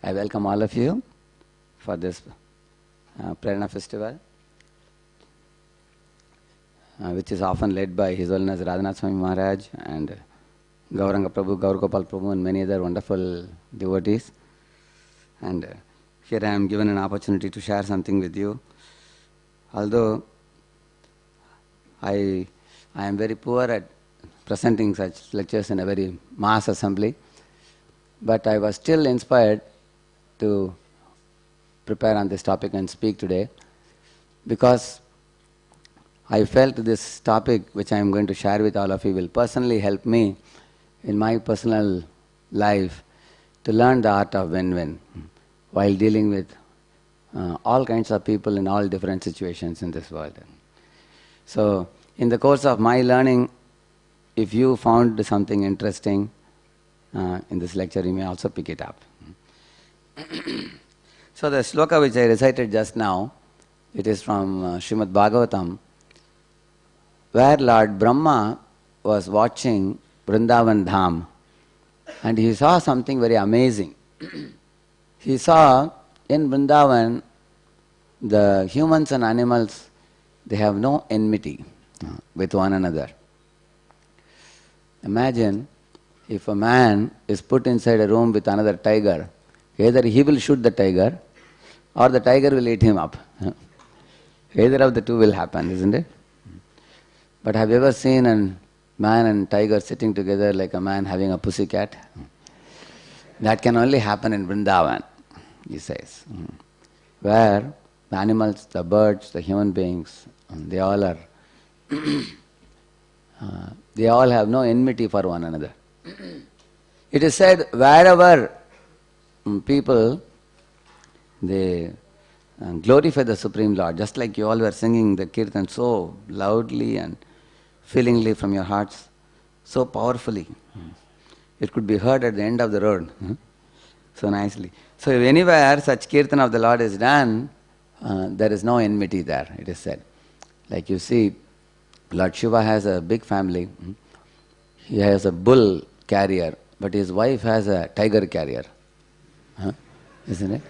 I welcome all of you for this Prerana festival, which is often led by His Holiness Radheshyam Maharaj and Gauranga Prabhu, Gaurgopal Prabhu and many other wonderful devotees. And here I am given an opportunity to share something with you. Although I am very poor at presenting such lectures in a very mass assembly, but I was still inspired to prepare on this topic and speak today, because I felt this topic which I am going to share with all of you will personally help me in my personal life to learn the art of win-win while dealing with all kinds of people in all different situations in this world. So, in the course of my learning, if you found something interesting in this lecture, you may also pick it up. So the sloka which I recited just now, it is from Srimad Bhagavatam, where Lord Brahma was watching Vrindavan Dham and he saw something very amazing. He saw in Vrindavan the humans and animals, they have no enmity with one another. Imagine if a man is put inside a room with another tiger, either he will shoot the tiger or the tiger will eat him up. Either of the two will happen, isn't it? But have you ever seen a man and tiger sitting together like a man having a pussycat? That can only happen in Vrindavan, he says, where the animals, the birds, the human beings, they all are, they all have no enmity for one another. It is said wherever people, they glorify the Supreme Lord, just like you all were singing the kirtan so loudly and feelingly from your hearts, so powerfully. It could be heard at the end of the road, so nicely. So if anywhere such kirtan of the Lord is done, there is no enmity there, it is said. Like you see, Lord Shiva has a big family. He has a bull carrier, but his wife has a tiger carrier. Isn't it?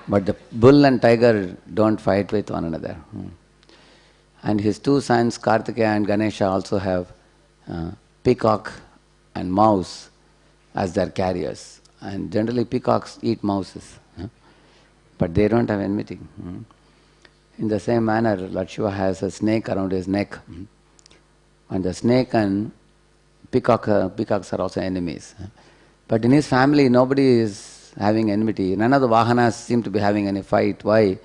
But the bull and tiger don't fight with one another. And his two sons, Kartikeya and Ganesha, also have peacock and mouse as their carriers. And generally peacocks eat mouses, but they don't have enmity. In the same manner, Lord Shiva has a snake around his neck. And the snake and peacocks are also enemies. But in his family, nobody is having enmity. None of the Vahanas seem to be having any fight. Why?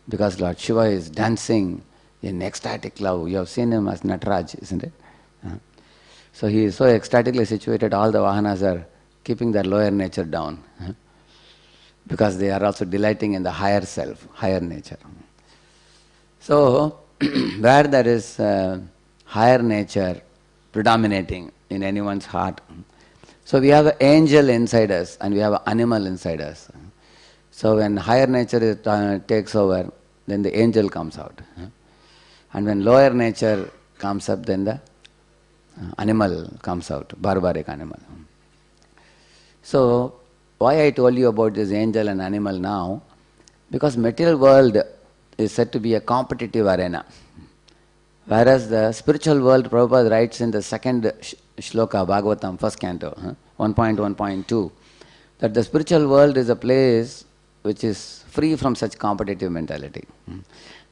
Because Lord Shiva is dancing in ecstatic love. You have seen him as Nataraj, isn't it? So he is so ecstatically situated, all the Vahanas are keeping their lower nature down. Because they are also delighting in the higher self, higher nature. So, where there is higher nature predominating in anyone's heart, so we have an angel inside us and we have an animal inside us. So when higher nature takes over, then the angel comes out. And when lower nature comes up, then the animal comes out, barbaric animal. So why I told you about this angel and animal now? Because material world is said to be a competitive arena. Whereas the spiritual world, Prabhupada writes in the second shloka, Bhagavatam, first canto, 1.1.2, that the spiritual world is a place which is free from such competitive mentality.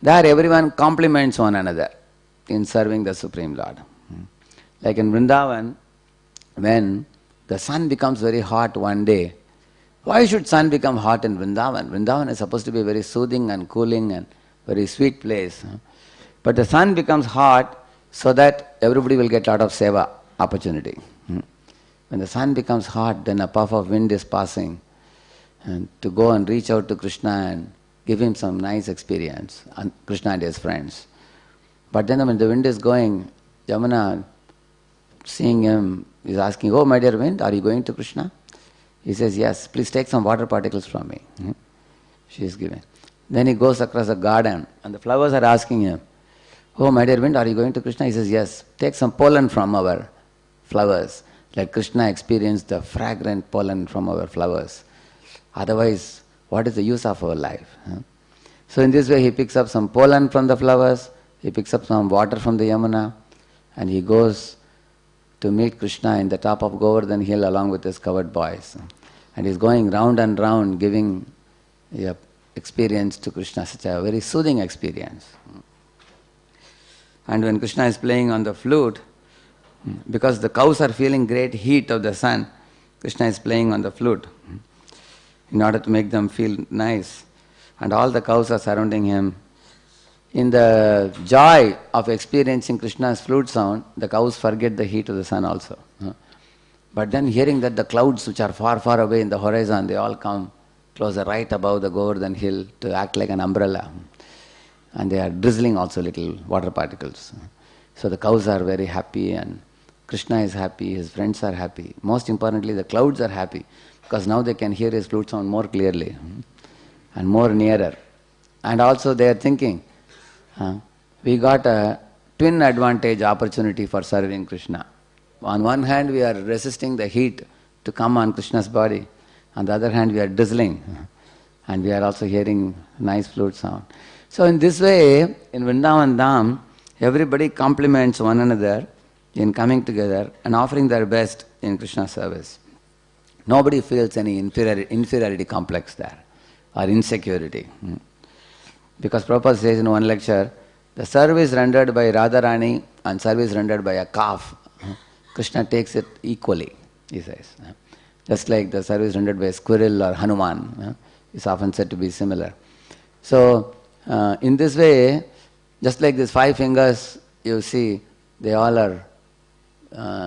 There everyone complements one another in serving the Supreme Lord. Like in Vrindavan, when the sun becomes very hot one day, why should sun become hot in Vrindavan? Vrindavan is supposed to be a very soothing and cooling and very sweet place. But the sun becomes hot so that everybody will get a lot of seva opportunity. When the sun becomes hot, then a puff of wind is passing, and to go and reach out to Krishna and give him some nice experience, and Krishna and his friends. But then when the wind is going, Yamuna, seeing him, is asking, "Oh, my dear wind, are you going to Krishna?" He says, "Yes, please take some water particles from me." She is given. Then he goes across a garden and the flowers are asking him, "Oh, my dear wind, are you going to Krishna?" He says, "Yes, take some pollen from our flowers." Let Krishna experience the fragrant pollen from our flowers. Otherwise, what is the use of our life? So in this way he picks up some pollen from the flowers, he picks up some water from the Yamuna, and he goes to meet Krishna in the top of Govardhan hill along with his covered boys. And he's going round and round giving experience to Krishna, such a very soothing experience. And when Krishna is playing on the flute, because the cows are feeling great heat of the sun, Krishna is playing on the flute in order to make them feel nice. And all the cows are surrounding him. In the joy of experiencing Krishna's flute sound, the cows forget the heat of the sun also. But then hearing that the clouds which are far, far away in the horizon, they all come closer right above the Govardhan hill to act like an umbrella. And they are drizzling also little water particles. So the cows are very happy and Krishna is happy, his friends are happy. Most importantly, the clouds are happy because now they can hear his flute sound more clearly and more nearer. And also they are thinking, we got a twin advantage opportunity for serving Krishna. On one hand, we are resisting the heat to come on Krishna's body. On the other hand, we are drizzling. And we are also hearing nice flute sound. So in this way, in Vrindavan Dham, everybody compliments one another in coming together and offering their best in Krishna's service. Nobody feels any inferiority complex there or insecurity. Because Prabhupada says in one lecture, the service rendered by Radharani and service rendered by a calf, Krishna takes it equally, he says. Just like the service rendered by a squirrel or Hanuman is often said to be similar. So, in this way, just like these 5 fingers, you see, they all are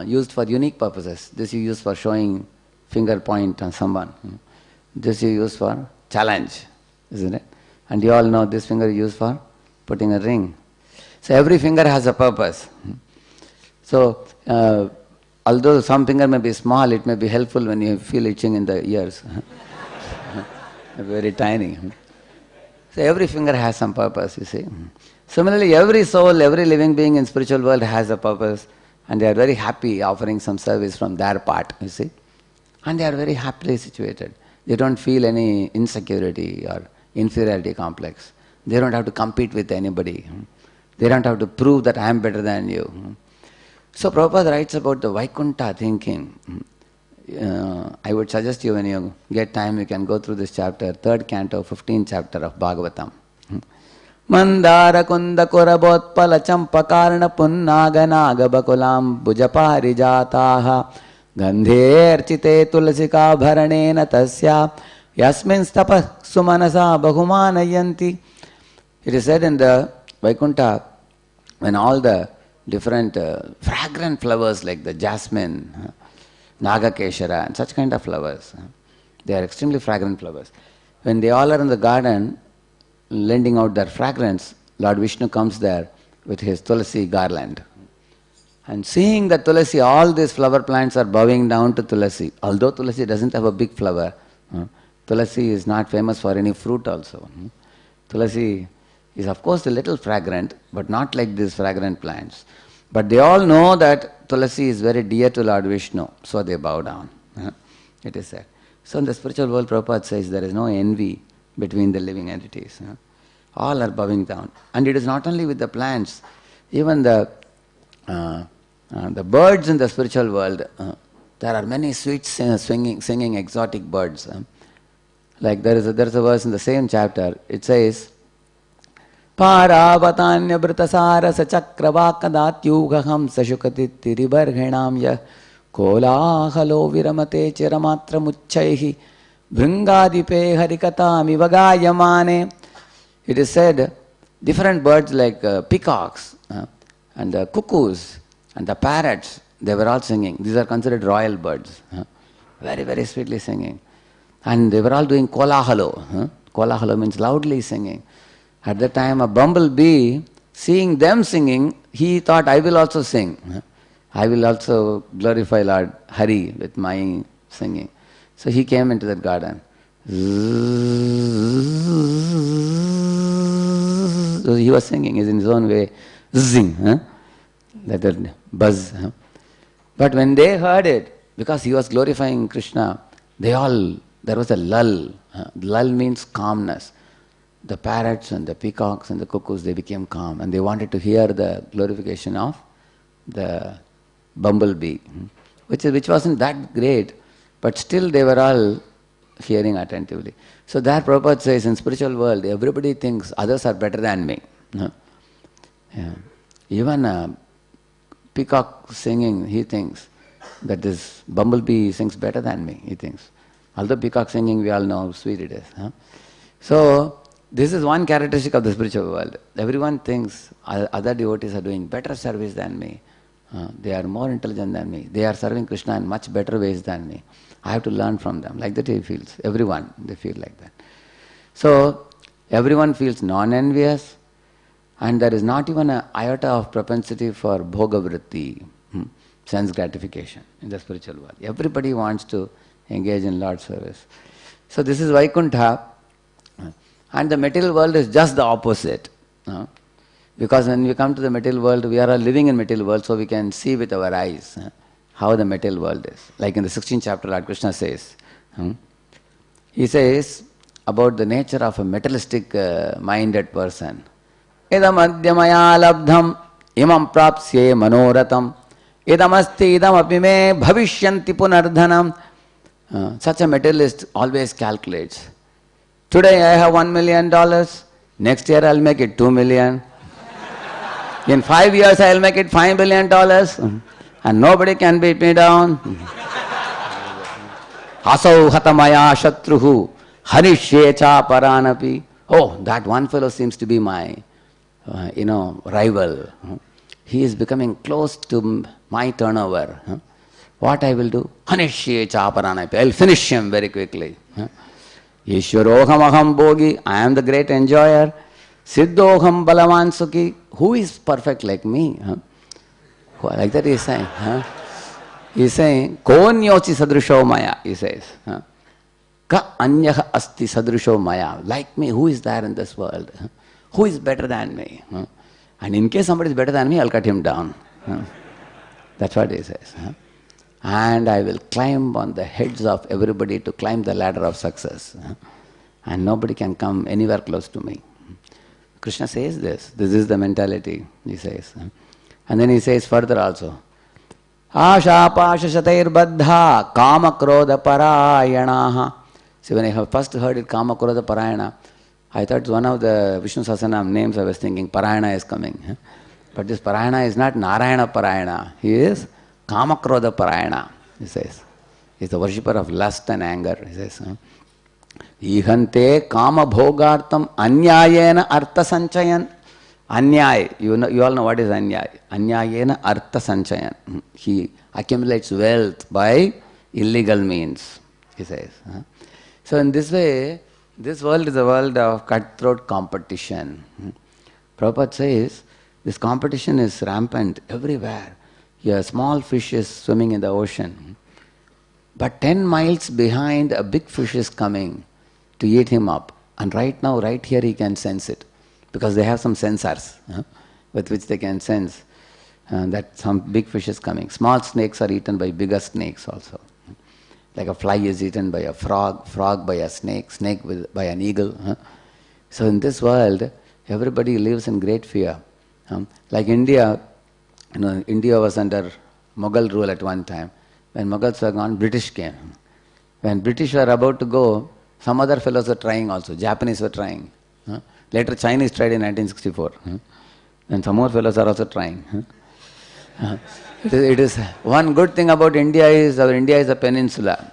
used for unique purposes. This you use for showing finger point on someone. This you use for challenge, isn't it? And you all know this finger is used for putting a ring. So every finger has a purpose. So, although some finger may be small, it may be helpful when you feel itching in the ears. Very tiny. So every finger has some purpose, you see. Similarly, every soul, every living being in spiritual world has a purpose, and they are very happy offering some service from their part, you see. And they are very happily situated. They don't feel any insecurity or inferiority complex. They don't have to compete with anybody. They don't have to prove that I am better than you. So Prabhupada writes about the Vaikuntha thinking. I would suggest you, when you get time, you can go through this chapter, 3rd canto, 15th chapter of Bhagavatam. Mandara kunda kurabotpala champakarna punnaga naga bakulam bujaparijataha gandherchite tulasika bharanena tasya yasmin stapa sumanasa bahumanayanti. It is said in the Vaikuntha, when all the different fragrant flowers like the jasmine, Nagakeshara and such kind of flowers, they are extremely fragrant flowers. When they all are in the garden, lending out their fragrance, Lord Vishnu comes there with his Tulasi garland. And seeing that Tulasi, all these flower plants are bowing down to Tulasi. Although Tulasi doesn't have a big flower, Tulasi is not famous for any fruit also. Tulasi is of course a little fragrant, but not like these fragrant plants. But they all know that Tulasi is very dear to Lord Vishnu, so they bow down. It is said. So in the spiritual world, Prabhupada says there is no envy between the living entities. All are bowing down. And it is not only with the plants, even the birds in the spiritual world, there are many sweet singing exotic birds. Like there is a verse in the same chapter, it says, Paravatanya Vritasara Sachakravakadatyugaham Sashukatitiribarghenam ya Kolahalo Viramate Chiramatra Muchaihi Bhringadipe Harikatami Vagayamane. It is said, different birds like peacocks and the cuckoos and the parrots, they were all singing. These are considered royal birds. Very, very sweetly singing. And they were all doing kolahalo. Kolahalo means loudly singing. At the time, a bumblebee, seeing them singing, he thought, I will also sing. I will also glorify Lord Hari with my singing. So he came into that garden. So he was singing in his own way, zing, that buzz. But when they heard it, because he was glorifying Krishna, they all There was a lull. Lull means calmness. The parrots and the peacocks and the cuckoos, they became calm and they wanted to hear the glorification of the bumblebee, which wasn't that great, but still they were all hearing attentively. So there Prabhupada says, in spiritual world, everybody thinks others are better than me. Yeah. Even a peacock singing, he thinks that this bumblebee sings better than me, he thinks. Although peacock singing, we all know how sweet it is. So, this is one characteristic of the spiritual world. Everyone thinks other devotees are doing better service than me. They are more intelligent than me. They are serving Krishna in much better ways than me. I have to learn from them. Like that he feels. Everyone, they feel like that. So, everyone feels non-envious, and there is not even an iota of propensity for bhoga vritti, sense gratification in the spiritual world. Everybody wants to engage in Lord's service. So this is Vaikuntha, and the material world is just the opposite. Because when we come to the material world, we are all living in material world, so we can see with our eyes how the material world is. Like in the 16th chapter, Lord Krishna says, he says about the nature of a materialistic minded person. Idam adhyamaya labdham imam prapsye manoratam idam asti idam apime bhavishyanti punardhanam. Such a materialist always calculates. Today I have $1 million, next year I'll make it 2 million. In 5 years I'll make it $5 billion, and nobody can beat me down. Asau hatamaya shatruhu harishye cha paranapi. Oh, that one fellow seems to be my rival. He is becoming close to my turnover. What I will do? Hanishye chaparanapi. I'll finish him very quickly. Ishwaroham aham bogi. I am the great enjoyer. Siddhoham balavan sukhi. Who is perfect like me? Like that he is saying. He is saying, konyochi sadrisho maya, he says. Ka anyaha asti sadrisho maya. Like me, who is there in this world? Who is better than me? And in case somebody is better than me, I'll cut him down. That's what he says. And I will climb on the heads of everybody to climb the ladder of success. And nobody can come anywhere close to me. Krishna says this. This is the mentality, he says. And then he says further also. Asha pasha shatair baddha kama krodha parayanaha. See, when I first heard it, kama krodha parayana, I thought one of the Vishnu Sahasranam names. I was thinking Parayana is coming. But this Parayana is not Narayana Parayana. He is Kamakrodha Parayana, he says. He is the worshipper of lust and anger, he says. Ihante kama bhogartam anyayena artha sanchayan. Anyay, you all know what is anyay. Anyayena artha sanchayan. He accumulates wealth by illegal means, he says. So in this way, this world is a world of cutthroat competition. Prabhupada says, this competition is rampant everywhere. A small fish is swimming in the ocean, but 10 miles behind a big fish is coming to eat him up. And right now, right here, he can sense it, because they have some sensors with which they can sense that some big fish is coming. Small snakes are eaten by bigger snakes also. Like a fly is eaten by a frog, frog by a snake, snake by an eagle. So in this world, everybody lives in great fear. Like India, India was under Mughal rule at one time. When Mughals were gone, British came. When British were about to go, some other fellows were trying also. Japanese were trying. Later Chinese tried in 1964. And some more fellows are also trying. It is one good thing about India is India is a peninsula.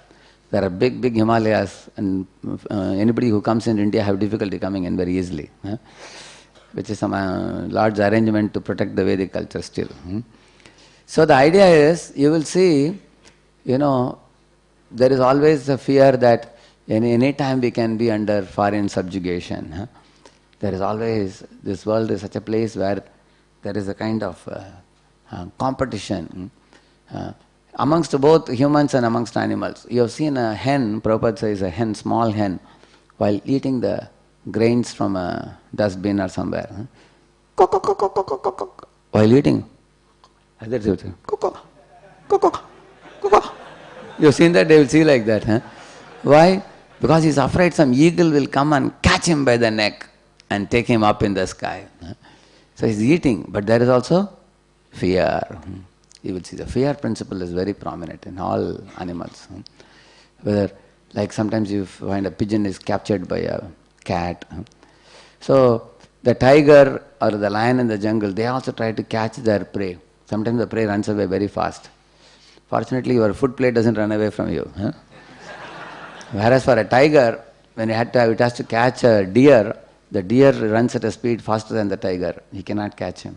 There are big, big Himalayas, and anybody who comes in India have difficulty coming in very easily, which is some large arrangement to protect the Vedic culture still. So the idea is, you will see, there is always a fear that any time we can be under foreign subjugation. There is always, this world is such a place where there is a kind of competition amongst both humans and amongst animals. You have seen a hen, Prabhupada says a hen, small hen, while eating the grains from a dustbin or somewhere. While eating. You have seen that? They will see like that. Why? Because he's afraid some eagle will come and catch him by the neck and take him up in the sky. So he's eating, but there is also fear. You will see the fear principle is very prominent in all animals. Whether, like sometimes you find a pigeon is captured by a cat. So the tiger or the lion in the jungle, they also try to catch their prey. Sometimes the prey runs away very fast. Fortunately, your food plate doesn't run away from you. Whereas for a tiger, when it has to catch a deer, the deer runs at a speed faster than the tiger. He cannot catch him.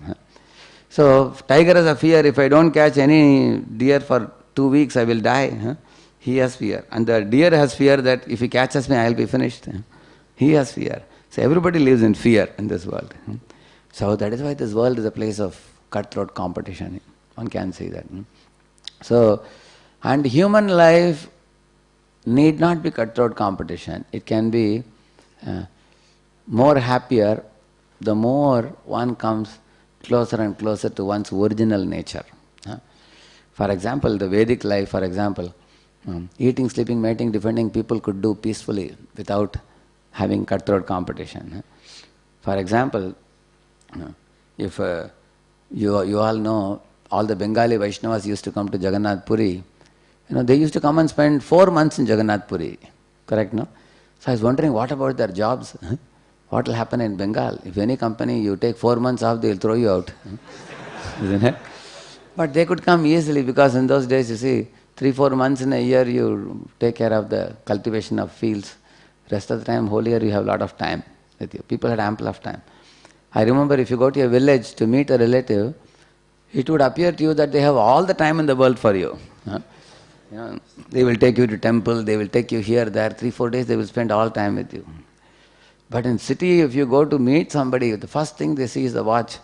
So tiger has a fear, if I don't catch any deer for 2 weeks, I will die. He has fear. And the deer has fear that if he catches me, I will be finished. He has fear. So everybody lives in fear in this world. So that is why this world is a place of cutthroat competition. One can say that. So, and human life need not be cutthroat competition. It can be more happier the more one comes closer and closer to one's original nature. For example, the Vedic life, for example, eating, sleeping, mating, defending, people could do peacefully without having cutthroat competition. For example, if you all know, all the Bengali Vaishnavas used to come to Jagannath Puri. They used to come and spend 4 months in Jagannath Puri. Correct, no? So I was wondering, what about their jobs? What will happen in Bengal? If any company, you take 4 months off, they will throw you out. Isn't it? But they could come easily because in those days, you see, 3-4 months in a year, you take care of the cultivation of fields. Rest of the time, whole year, you have a lot of time with you. People had ample of time. I remember if you go to a village to meet a relative, it would appear to you that they have all the time in the world for you. They will take you to temple, they will take you here, there, 3-4 days, they will spend all time with you. But in city, if you go to meet somebody, the first thing they see is the watch.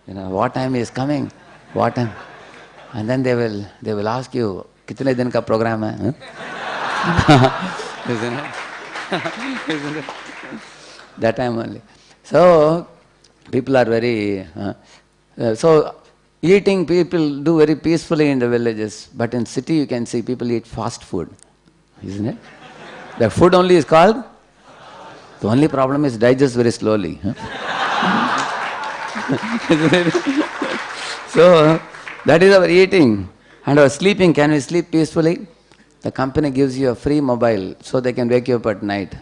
What time he is coming, what time. And then they will ask you, kitne din ka program hai? Isn't it? Isn't it? That time only. So, people are very... so, eating people do very peacefully in the villages, but in city you can see people eat fast food, isn't it? The food only is called, the only problem is digest very slowly. So, that is our eating. And our sleeping, can we sleep peacefully? The company gives you a free mobile so they can wake you up at night.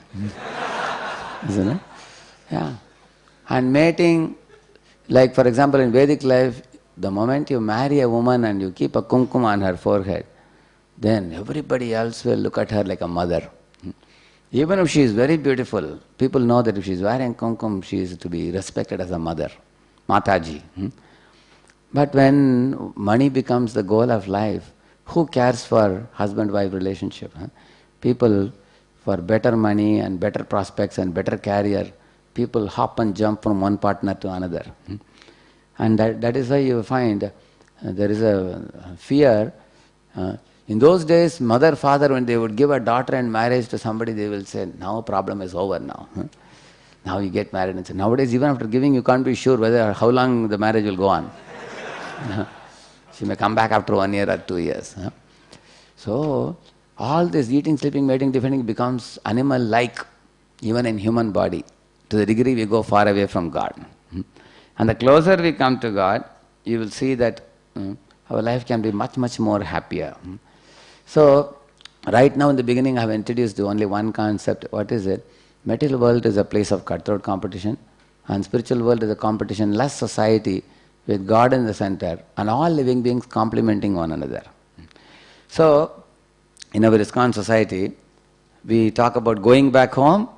Isn't it? Yeah. And mating, like for example in Vedic life, the moment you marry a woman and you keep a kumkum on her forehead, then everybody else will look at her like a mother. Even if she is very beautiful, people know that if she is wearing kumkum, she is to be respected as a mother, Mataji. But when money becomes the goal of life, who cares for husband-wife relationship? People, for better money and better prospects and better career, people hop and jump from one partner to another. And that is why you find there is a fear. In those days, mother, father, when they would give a daughter in marriage to somebody, they will say, now problem is over now. Now you get married. And say, nowadays, even after giving, you can't be sure how long the marriage will go on. She may come back after 1 year or 2 years. So, all this eating, sleeping, mating, defending becomes animal-like, even in human body. To the degree we go far away from God. And the closer we come to God, you will see that our life can be much, much more happier. So, right now in the beginning I have introduced only one concept. What is it? Material world is a place of cutthroat competition, and spiritual world is a competition-less society with God in the center and all living beings complementing one another. So, in our ISKCON society, we talk about going back home,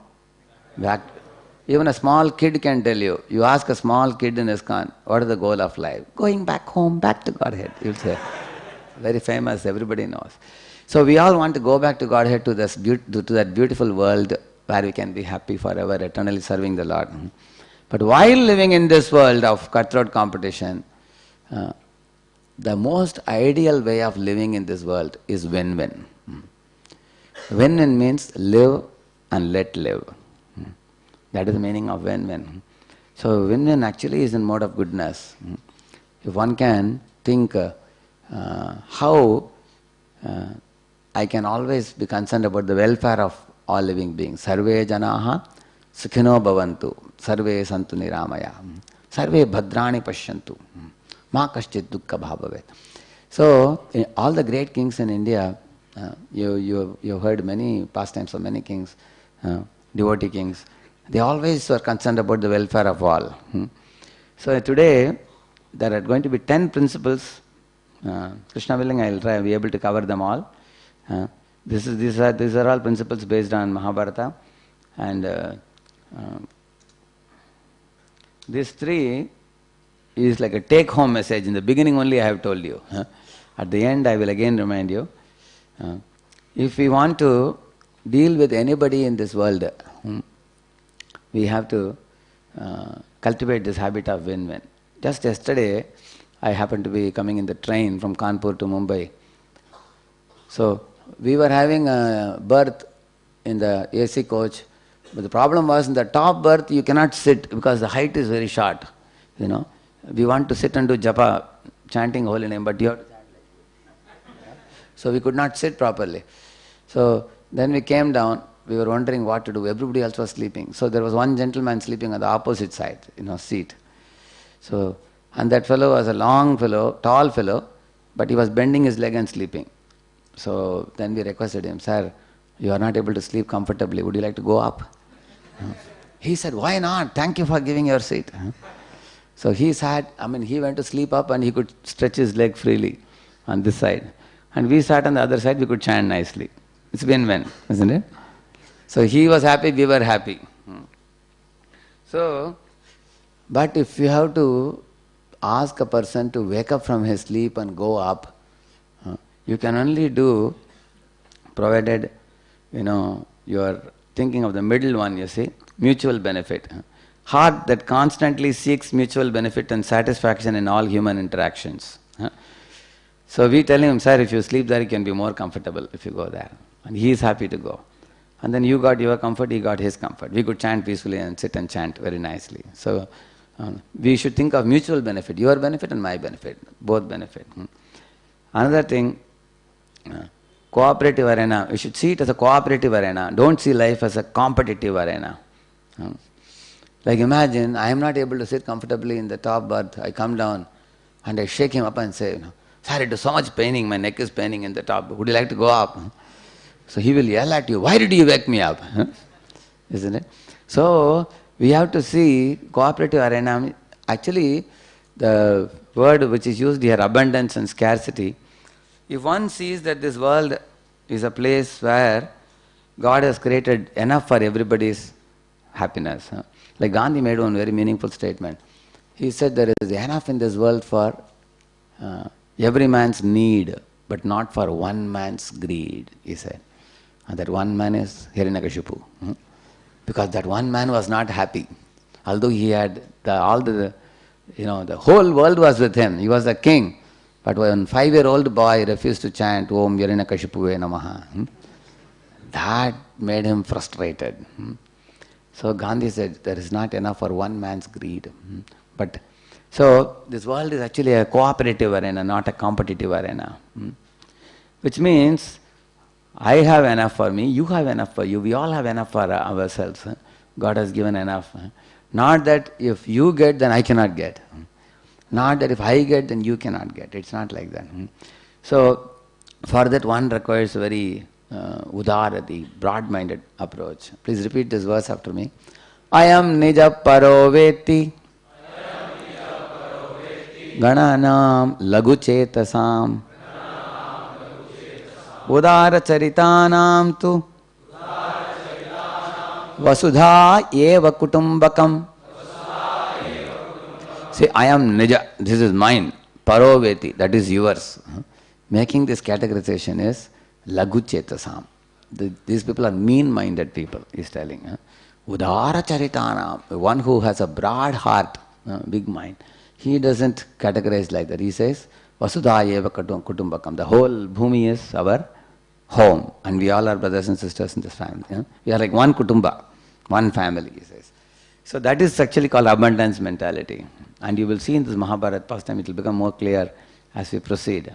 even a small kid can tell you. You ask a small kid in ISKCON, what is the goal of life? Going back home, back to Godhead, he'll say. Very famous, everybody knows. So we all want to go back to Godhead, to that beautiful world where we can be happy forever, eternally serving the Lord. But while living in this world of cutthroat competition, the most ideal way of living in this world is win-win. Win-win means live and let live. That is the meaning of win-win. So win-win actually is in mode of goodness. If one can think how I can always be concerned about the welfare of all living beings. Sarve janaha sukhino bhavantu, sarve santu niramaya, sarve bhadrani pashyantu, ma kaschit dukkha bhavavet. So, all the great kings in India, you heard many pastimes of many kings, devotee kings, they always were concerned about the welfare of all. So today, there are going to be 10 principles. Krishna willing, I will be able to cover them all. These are all principles based on Mahabharata. And these 3 is like a take-home message. In the beginning only I have told you. At the end I will again remind you. If we want to deal with anybody in this world, we have to cultivate this habit of win-win. Just yesterday, I happened to be coming in the train from Kanpur to Mumbai. So, we were having a berth in the AC coach, but the problem was in the top berth you cannot sit because the height is very short. We want to sit and do japa, chanting holy name, but you have to chant like this. So we could not sit properly. So then we came down, we were wondering what to do. Everybody else was sleeping. So there was one gentleman sleeping on the opposite side, seat. So, and that fellow was a long fellow, tall fellow, but he was bending his leg and sleeping. So then we requested him, sir, you are not able to sleep comfortably. Would you like to go up? He said, why not? Thank you for giving your seat. So he sat, he went to sleep up and he could stretch his leg freely on this side. And we sat on the other side, we could chant nicely. It's win-win, isn't it? So he was happy, we were happy. So, but if you have to ask a person to wake up from his sleep and go up, you can only do, provided, you are thinking of the middle one, you see, mutual benefit. Heart that constantly seeks mutual benefit and satisfaction in all human interactions. So we tell him, sir, if you sleep there, you can be more comfortable if you go there. And he is happy to go. And then you got your comfort, he got his comfort. We could chant peacefully and sit and chant very nicely. So we should think of mutual benefit, your benefit and my benefit, both benefit. Another thing, cooperative arena. We should see it as a cooperative arena. Don't see life as a competitive arena. Like imagine, I am not able to sit comfortably in the top berth. I come down and I shake him up and say, sir, it is so much paining, my neck is paining in the top. Would you like to go up? So he will yell at you, why did you wake me up? Isn't it? So we have to see cooperative arena. Actually, the word which is used here, abundance and scarcity, if one sees that this world is a place where God has created enough for everybody's happiness. Like Gandhi made one very meaningful statement. He said there is enough in this world for every man's need, but not for one man's greed, he said. And that one man is Hiranyakashipu. Because that one man was not happy. Although he had the whole world was with him. He was the king. But when a 5-year-old boy refused to chant Om Hiranyakashipuve Namaha, that made him frustrated. So Gandhi said there is not enough for one man's greed. But so this world is actually a cooperative arena, not a competitive arena. Which means I have enough for me, you have enough for you, we all have enough for ourselves. God has given enough. Not that if you get, then I cannot get. Not that if I get, then you cannot get. It's not like that. So for that one requires very udarati, broad-minded approach. Please repeat this verse after me. I am nija paro veti gananam lagu chetasam udara charitanam tu vasudha eva kutumbakam. Say, I am nija, this is mine, paro veti, that is yours. Making this categorization is lagu chetasam. These people are mean-minded people, he is telling. Udara charitanam, one who has a broad heart, big mind. He doesn't categorize like that. He says, Vasudha eva kutumbakam. The whole bhumi is our home. And we all are brothers and sisters in this family. We are like one kutumba, one family, he says. So that is actually called abundance mentality. And you will see in this Mahabharata pastime, it will become more clear as we proceed.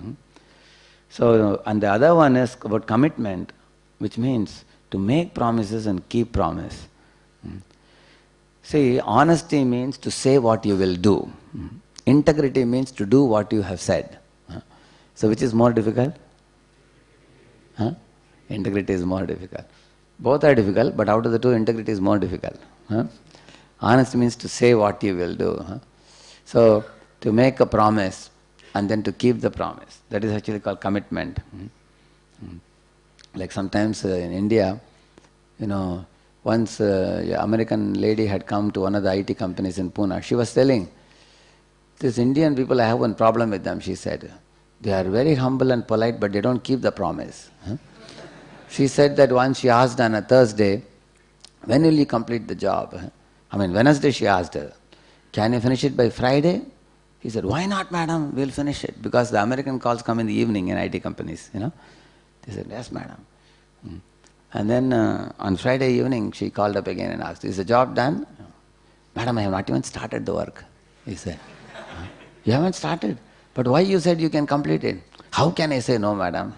So, and the other one is about commitment, which means to make promises and keep promise. See, honesty means to say what you will do. Integrity means to do what you have said. So which is more difficult? Integrity is more difficult. Both are difficult, but out of the two, integrity is more difficult. Honesty means to say what you will do. So, to make a promise and then to keep the promise. That is actually called commitment. Like sometimes in India, once an American lady had come to one of the IT companies in Pune. She was telling, these Indian people, I have one problem with them, she said. They are very humble and polite, but they don't keep the promise. She said that once she asked on a Thursday, when will you complete the job? Wednesday she asked her, can you finish it by Friday? He said, why not, madam? We'll finish it. Because the American calls come in the evening in IT companies, They said, yes, madam. And then on Friday evening, she called up again and asked, is the job done? Madam, I have not even started the work. He said, you haven't started? But why you said you can complete it? How can I say no, madam?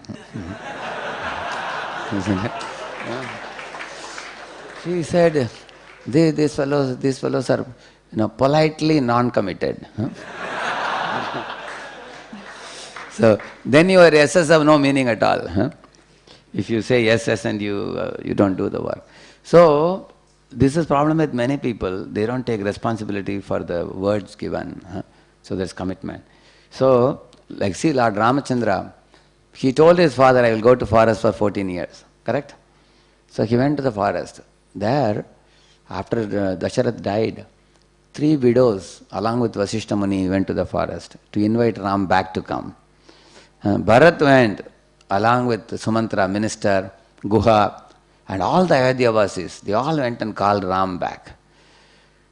She said, these fellows are politely non-committed. So then your yeses have no meaning at all. If you say yes and you don't do the work. So this is problem with many people. They don't take responsibility for the words given. So there's commitment. So like see Lord Ramachandra, he told his father, I will go to forest for 14 years. Correct? So he went to the forest. There, after Dasharath died, 3 widows along with Vasishta Muni went to the forest to invite Ram back to come. Bharat went along with Sumantra, minister, Guha, and all the Ayodhyavasis. They all went and called Ram back.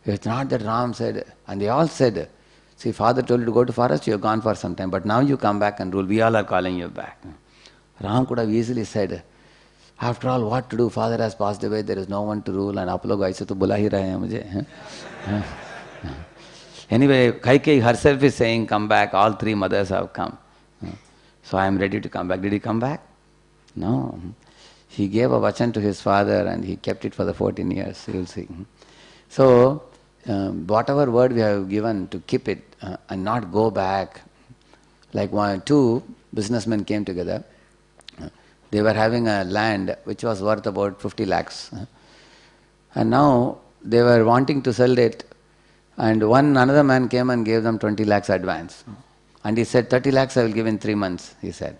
It's not that Ram said, and they all said, see, father told you to go to forest, you have gone for some time, but now you come back and rule, we all are calling you back. Ram could have easily said, after all, what to do? Father has passed away, there is no one to rule, and आप लोग ऐसे तो बुला ही रहे हैं मुझे. Anyway, Kaikeyi herself is saying, come back, all 3 mothers have come. So I am ready to come back. Did he come back? No. He gave a vachan to his father and he kept it for the 14 years, you will see. So, whatever word we have given, to keep it and not go back. Like 2 businessmen came together. They were having a land which was worth about 50 lakhs. And now they were wanting to sell it. And another man came and gave them 20 lakhs advance. And he said, 30 lakhs I will give in 3 months, he said.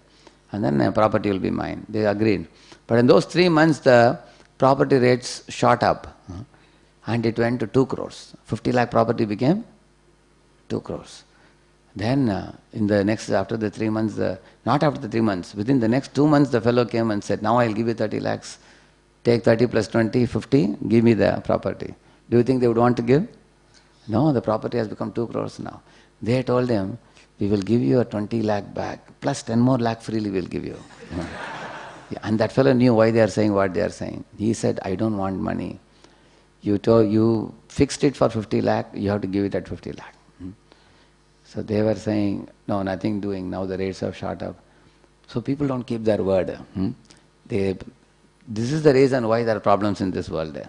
And then property will be mine. They agreed. But in those 3 months, the property rates shot up. And it went to 2 crores. 50 lakh property became 2 crores. Then in the next, after the 3 months, not after the 3 months, within the next 2 months, the fellow came and said, now I will give you 30 lakhs. Take 30 plus 20, 50, give me the property. Do you think they would want to give? No, the property has become 2 crores now. They told him, we will give you a 20 lakh back, plus 10 more lakh freely we will give you. And that fellow knew why they are saying what they are saying. He said, I don't want money. You fixed it for 50 lakh, you have to give it at 50 lakh. So they were saying, no, nothing doing, now the rates have shot up. So people don't keep their word. This is the reason why there are problems in this world.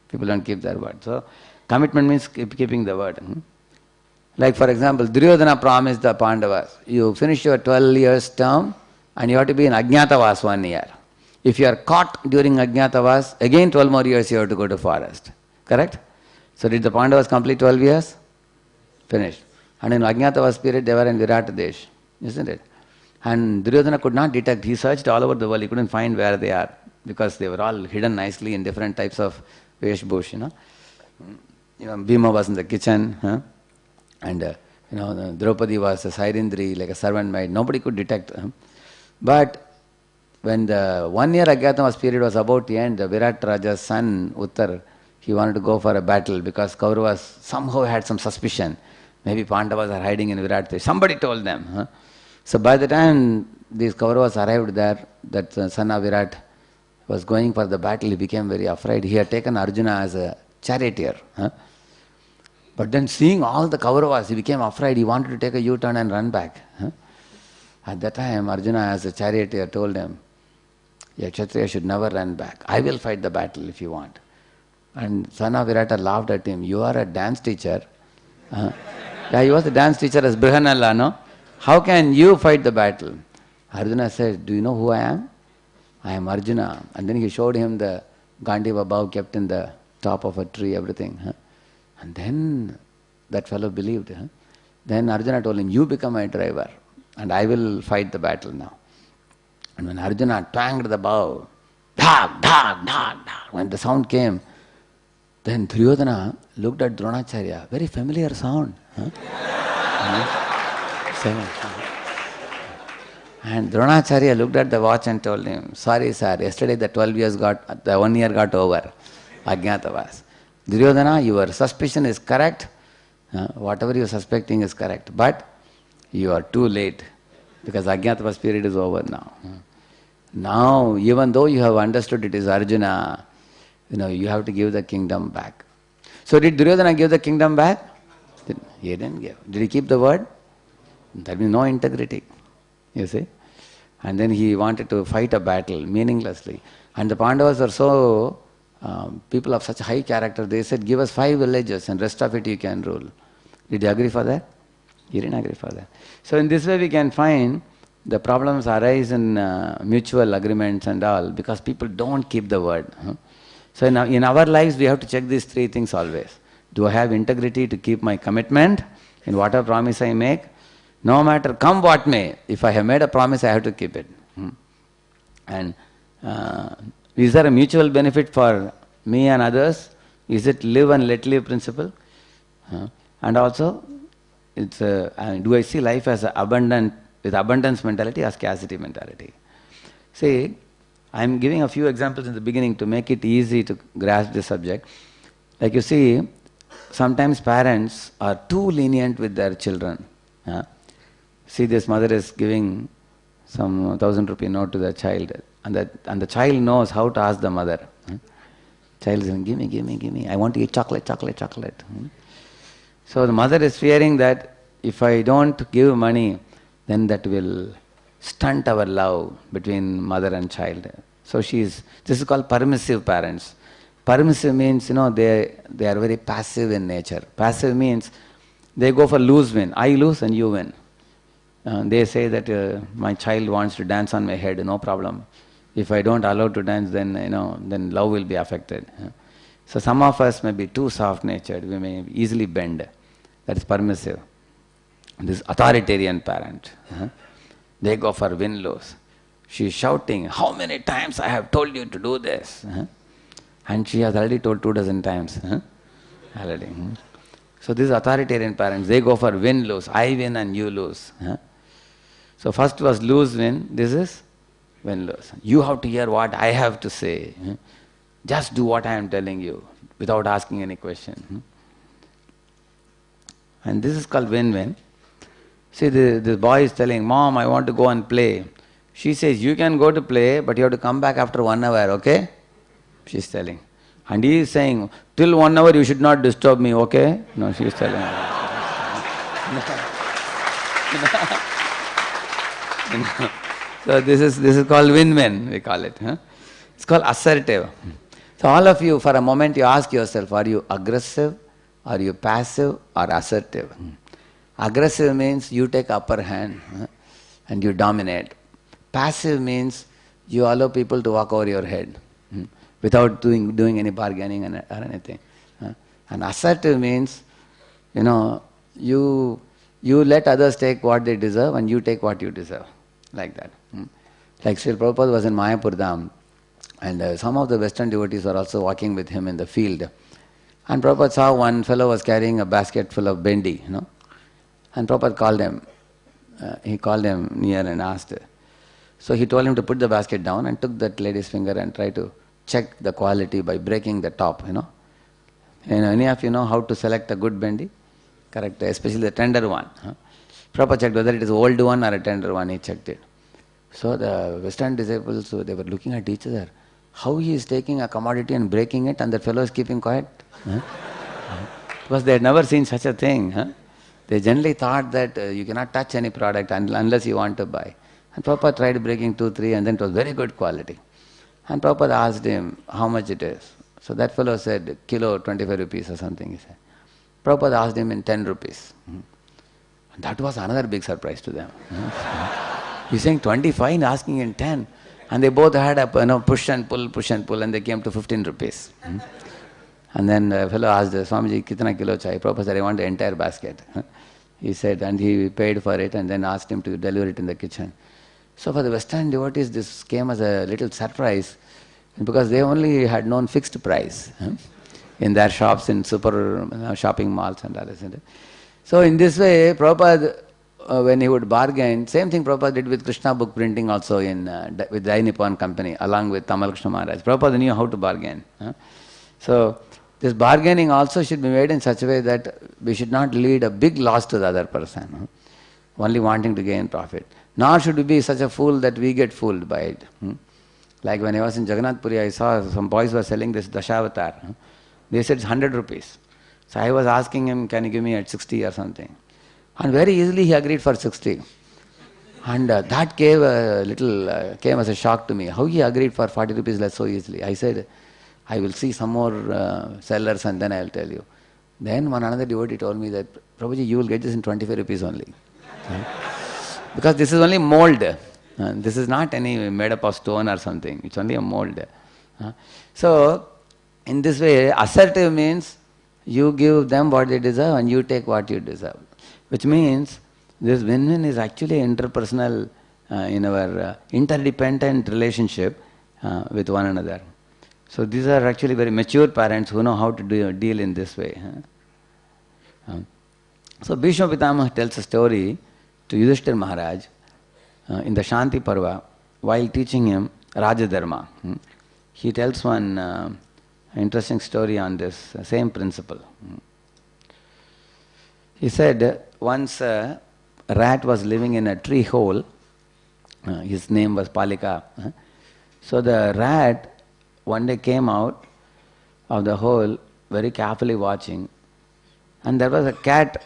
People don't keep their word. So commitment means keeping the word. Like for example, Duryodhana promised the Pandavas, you finish your 12 years term and you have to be in Ajñatavas 1 year. If you are caught during Ajñatavas, again 12 more years you have to go to forest. Correct? So did the Pandavas complete 12 years? Finished. And in Ajñatavas period they were in Virat Desh, isn't it? And Duryodhana could not detect, he searched all over the world, he couldn't find where they are because they were all hidden nicely in different types of veshbhush, Bhima was in the kitchen, and Draupadi was a Sairindri, like a servant maid, nobody could detect. But when the 1 year Ajñatavas period was about to end, the Virat Raja's son, Uttar, he wanted to go for a battle because Kauravas somehow had some suspicion. Maybe Pandavas are hiding in Virat Desh. Somebody told them. So by the time these Kauravas arrived there, that son of Virat was going for the battle, he became very afraid. He had taken Arjuna as a charioteer. But then seeing all the Kauravas, he became afraid. He wanted to take a U-turn and run back. At that time, Arjuna as a charioteer told him, A Kshatriya should never run back. I will fight the battle if you want. And son of Virata laughed at him. You are a dance teacher. Yeah, he was a dance teacher as Brihanalla, no? How can you fight the battle? Arjuna said, do you know who I am? I am Arjuna. And then he showed him the Gandiva bow kept in the top of a tree, everything. And then that fellow believed. Then Arjuna told him, you become my driver and I will fight the battle now. And when Arjuna twanged the bow, dhak, dhak, dhak, dhak, when the sound came, then Duryodhana looked at Dronacharya, very familiar sound. And Dronacharya looked at the watch and told him, sorry sir, yesterday the 1 year got over, Ajnatavas. Duryodhana, your suspicion is correct, whatever you are suspecting is correct, but you are too late, because Ajnatavas period is over now. Now, even though you have understood it is Arjuna, you have to give the kingdom back. So did Duryodhana give the kingdom back? He didn't give. Did he keep the word? There means no integrity, you see. And then he wanted to fight a battle meaninglessly. And the Pandavas were so, people of such high character, they said, give us 5 villages and rest of it you can rule. Did he agree for that? He didn't agree for that. So in this way we can find the problems arise in mutual agreements and all because people don't keep the word. So in our lives we have to check these 3 things always. Do I have integrity to keep my commitment in whatever promise I make? No matter come what may, if I have made a promise, I have to keep it. And is there a mutual benefit for me and others? Is it live and let live principle? And also, it's do I see life as abundant, with abundance mentality or scarcity mentality? See, I'm giving a few examples in the beginning to make it easy to grasp the subject. Like you see, sometimes parents are too lenient with their children. See, this mother is giving some 1,000 rupee note to the child, and the child knows how to ask the mother. Child is saying, give me, I want to eat chocolate. So the mother is fearing that if I don't give money, then that will stunt our love between mother and child. So this is called permissive parents. Permissive means, they are very passive in nature. Passive means they go for lose-win. I lose and you win. They say that my child wants to dance on my head, no problem. If I don't allow to dance, then love will be affected. So some of us may be too soft-natured. We may easily bend. That is permissive. This authoritarian parent, they go for win-lose. She is shouting, how many times I have told you to do this? And she has already told 24 times. Already. So these authoritarian parents, they go for win-lose. I win and you lose. So first was lose-win. This is win-lose. You have to hear what I have to say. Just do what I am telling you without asking any question. And this is called win-win. See, the boy is telling, Mom, I want to go and play. She says, you can go to play, but you have to come back after 1 hour, okay? She's telling. And he is saying, till 1 hour you should not disturb me, okay? No, she is telling. So this is called win-win, we call it. It's called assertive. So all of you, for a moment you ask yourself, are you aggressive, are you passive or assertive? Aggressive means you take upper hand and you dominate. Passive means you allow people to walk over your head without doing any bargaining or anything. And assertive means, you let others take what they deserve and you take what you deserve. Like that. Like Srila Prabhupada was in Mayapur Dham, and some of the Western devotees were also walking with him in the field. And Prabhupada saw one fellow was carrying a basket full of bendi, And Prabhupada called him. He called him near and asked. So he told him to put the basket down and took that lady's finger and tried to check the quality by breaking the top, And any of you know how to select a good bendi? Correct, especially the tender one. Prabhupada checked whether it is old one or a tender one, he checked it. So the Western disciples, they were looking at each other. How he is taking a commodity and breaking it and the fellow is keeping quiet? Because they had never seen such a thing. They generally thought that you cannot touch any product unless you want to buy. And Prabhupada tried breaking 2, 3 and then it was very good quality. And Prabhupada asked him how much it is. So that fellow said, kilo 25 rupees or something, he said. Prabhupada asked him in 10 rupees. And that was another big surprise to them. He's saying 25 and asking in 10. And they both had a push and pull, and they came to 15 rupees. And then the fellow asked, Swamiji, kitna kilo chahiye? Prabhupada said, I want the entire basket. He said, and he paid for it and then asked him to deliver it in the kitchen. So for the Western devotees, this came as a little surprise because they only had known fixed price in their shops, in super shopping malls and others. So in this way, Prabhupada, when he would bargain, same thing Prabhupada did with Krishna book printing also with Jai Nippon Company, along with Tamal Krishna Maharaj. Prabhupada knew how to bargain. So this bargaining also should be made in such a way that we should not lead a big loss to the other person, only wanting to gain profit. Nor should we be such a fool that we get fooled by it. Like when I was in Jagannath Puri, I saw some boys were selling this Dashavatar. They said it's 100 rupees. So I was asking him, can you give me at 60 or something? And very easily he agreed for 60. And that came as a shock to me. How he agreed for 40 rupees less so easily? I said, I will see some more sellers and then I will tell you. Then one another devotee told me that, Prabhuji, you will get this in 25 rupees only. Because this is only mold. This is not any made up of stone or something. It's only a mold. So, in this way, assertive means you give them what they deserve and you take what you deserve. Which means this win-win is actually interpersonal, in our interdependent relationship with one another. So these are actually very mature parents who know how to deal in this way. So Bhishma Pitamah tells a story to Yudhishthira Maharaj in the Shanti Parva while teaching him Raja Dharma. He tells one interesting story on this same principle. He said once a rat was living in a tree hole. His name was Palika. So the rat one day came out of the hole very carefully watching, and there was a cat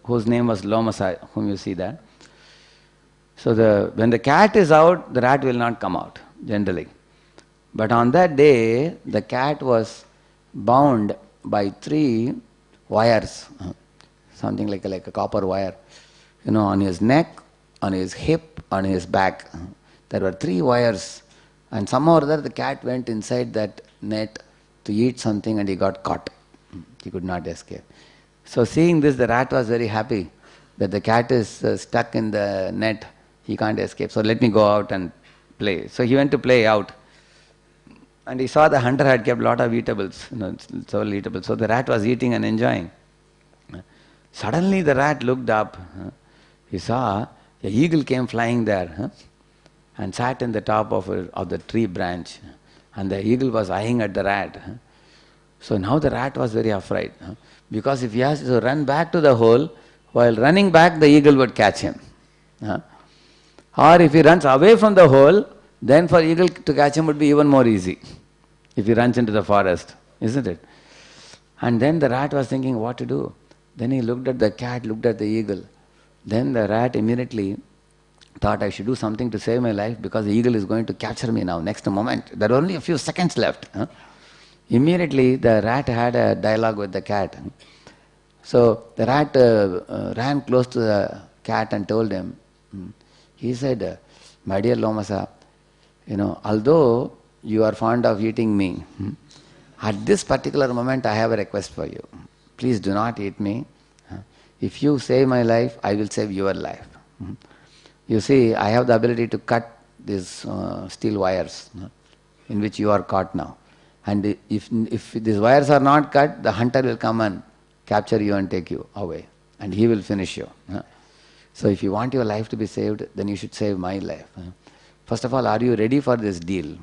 whose name was Lomasa, whom you see there. So when the cat is out, the rat will not come out generally. But on that day, the cat was bound by 3 wires, something like a copper wire, on his neck, on his hip, on his back. There were 3 wires, and somehow or other the cat went inside that net to eat something and he got caught. He could not escape. So seeing this, the rat was very happy that the cat is stuck in the net. He can't escape. So let me go out and play. So he went to play out. And he saw the hunter had kept a lot of eatables, several eatables. So the rat was eating and enjoying. Suddenly the rat looked up. He saw an eagle came flying there and sat in the top of the tree branch. And the eagle was eyeing at the rat. So now the rat was very afraid. Because if he has to run back to the hole, while running back the eagle would catch him. Or if he runs away from the hole, then for eagle to catch him would be even more easy. If he runs into the forest, isn't it? And then the rat was thinking what to do. Then he looked at the cat, looked at the eagle. Then the rat immediately thought I should do something to save my life because the eagle is going to capture me now, next moment. There are only a few seconds left. Immediately the rat had a dialogue with the cat. So the rat ran close to the cat and told him, he said, my dear Lomasa, although you are fond of eating me, at this particular moment I have a request for you. Please do not eat me. If you save my life, I will save your life. You see, I have the ability to cut these steel wires in which you are caught now. And if these wires are not cut, the hunter will come and capture you and take you away. And he will finish you. So if you want your life to be saved, then you should save my life. First of all, are you ready for this deal?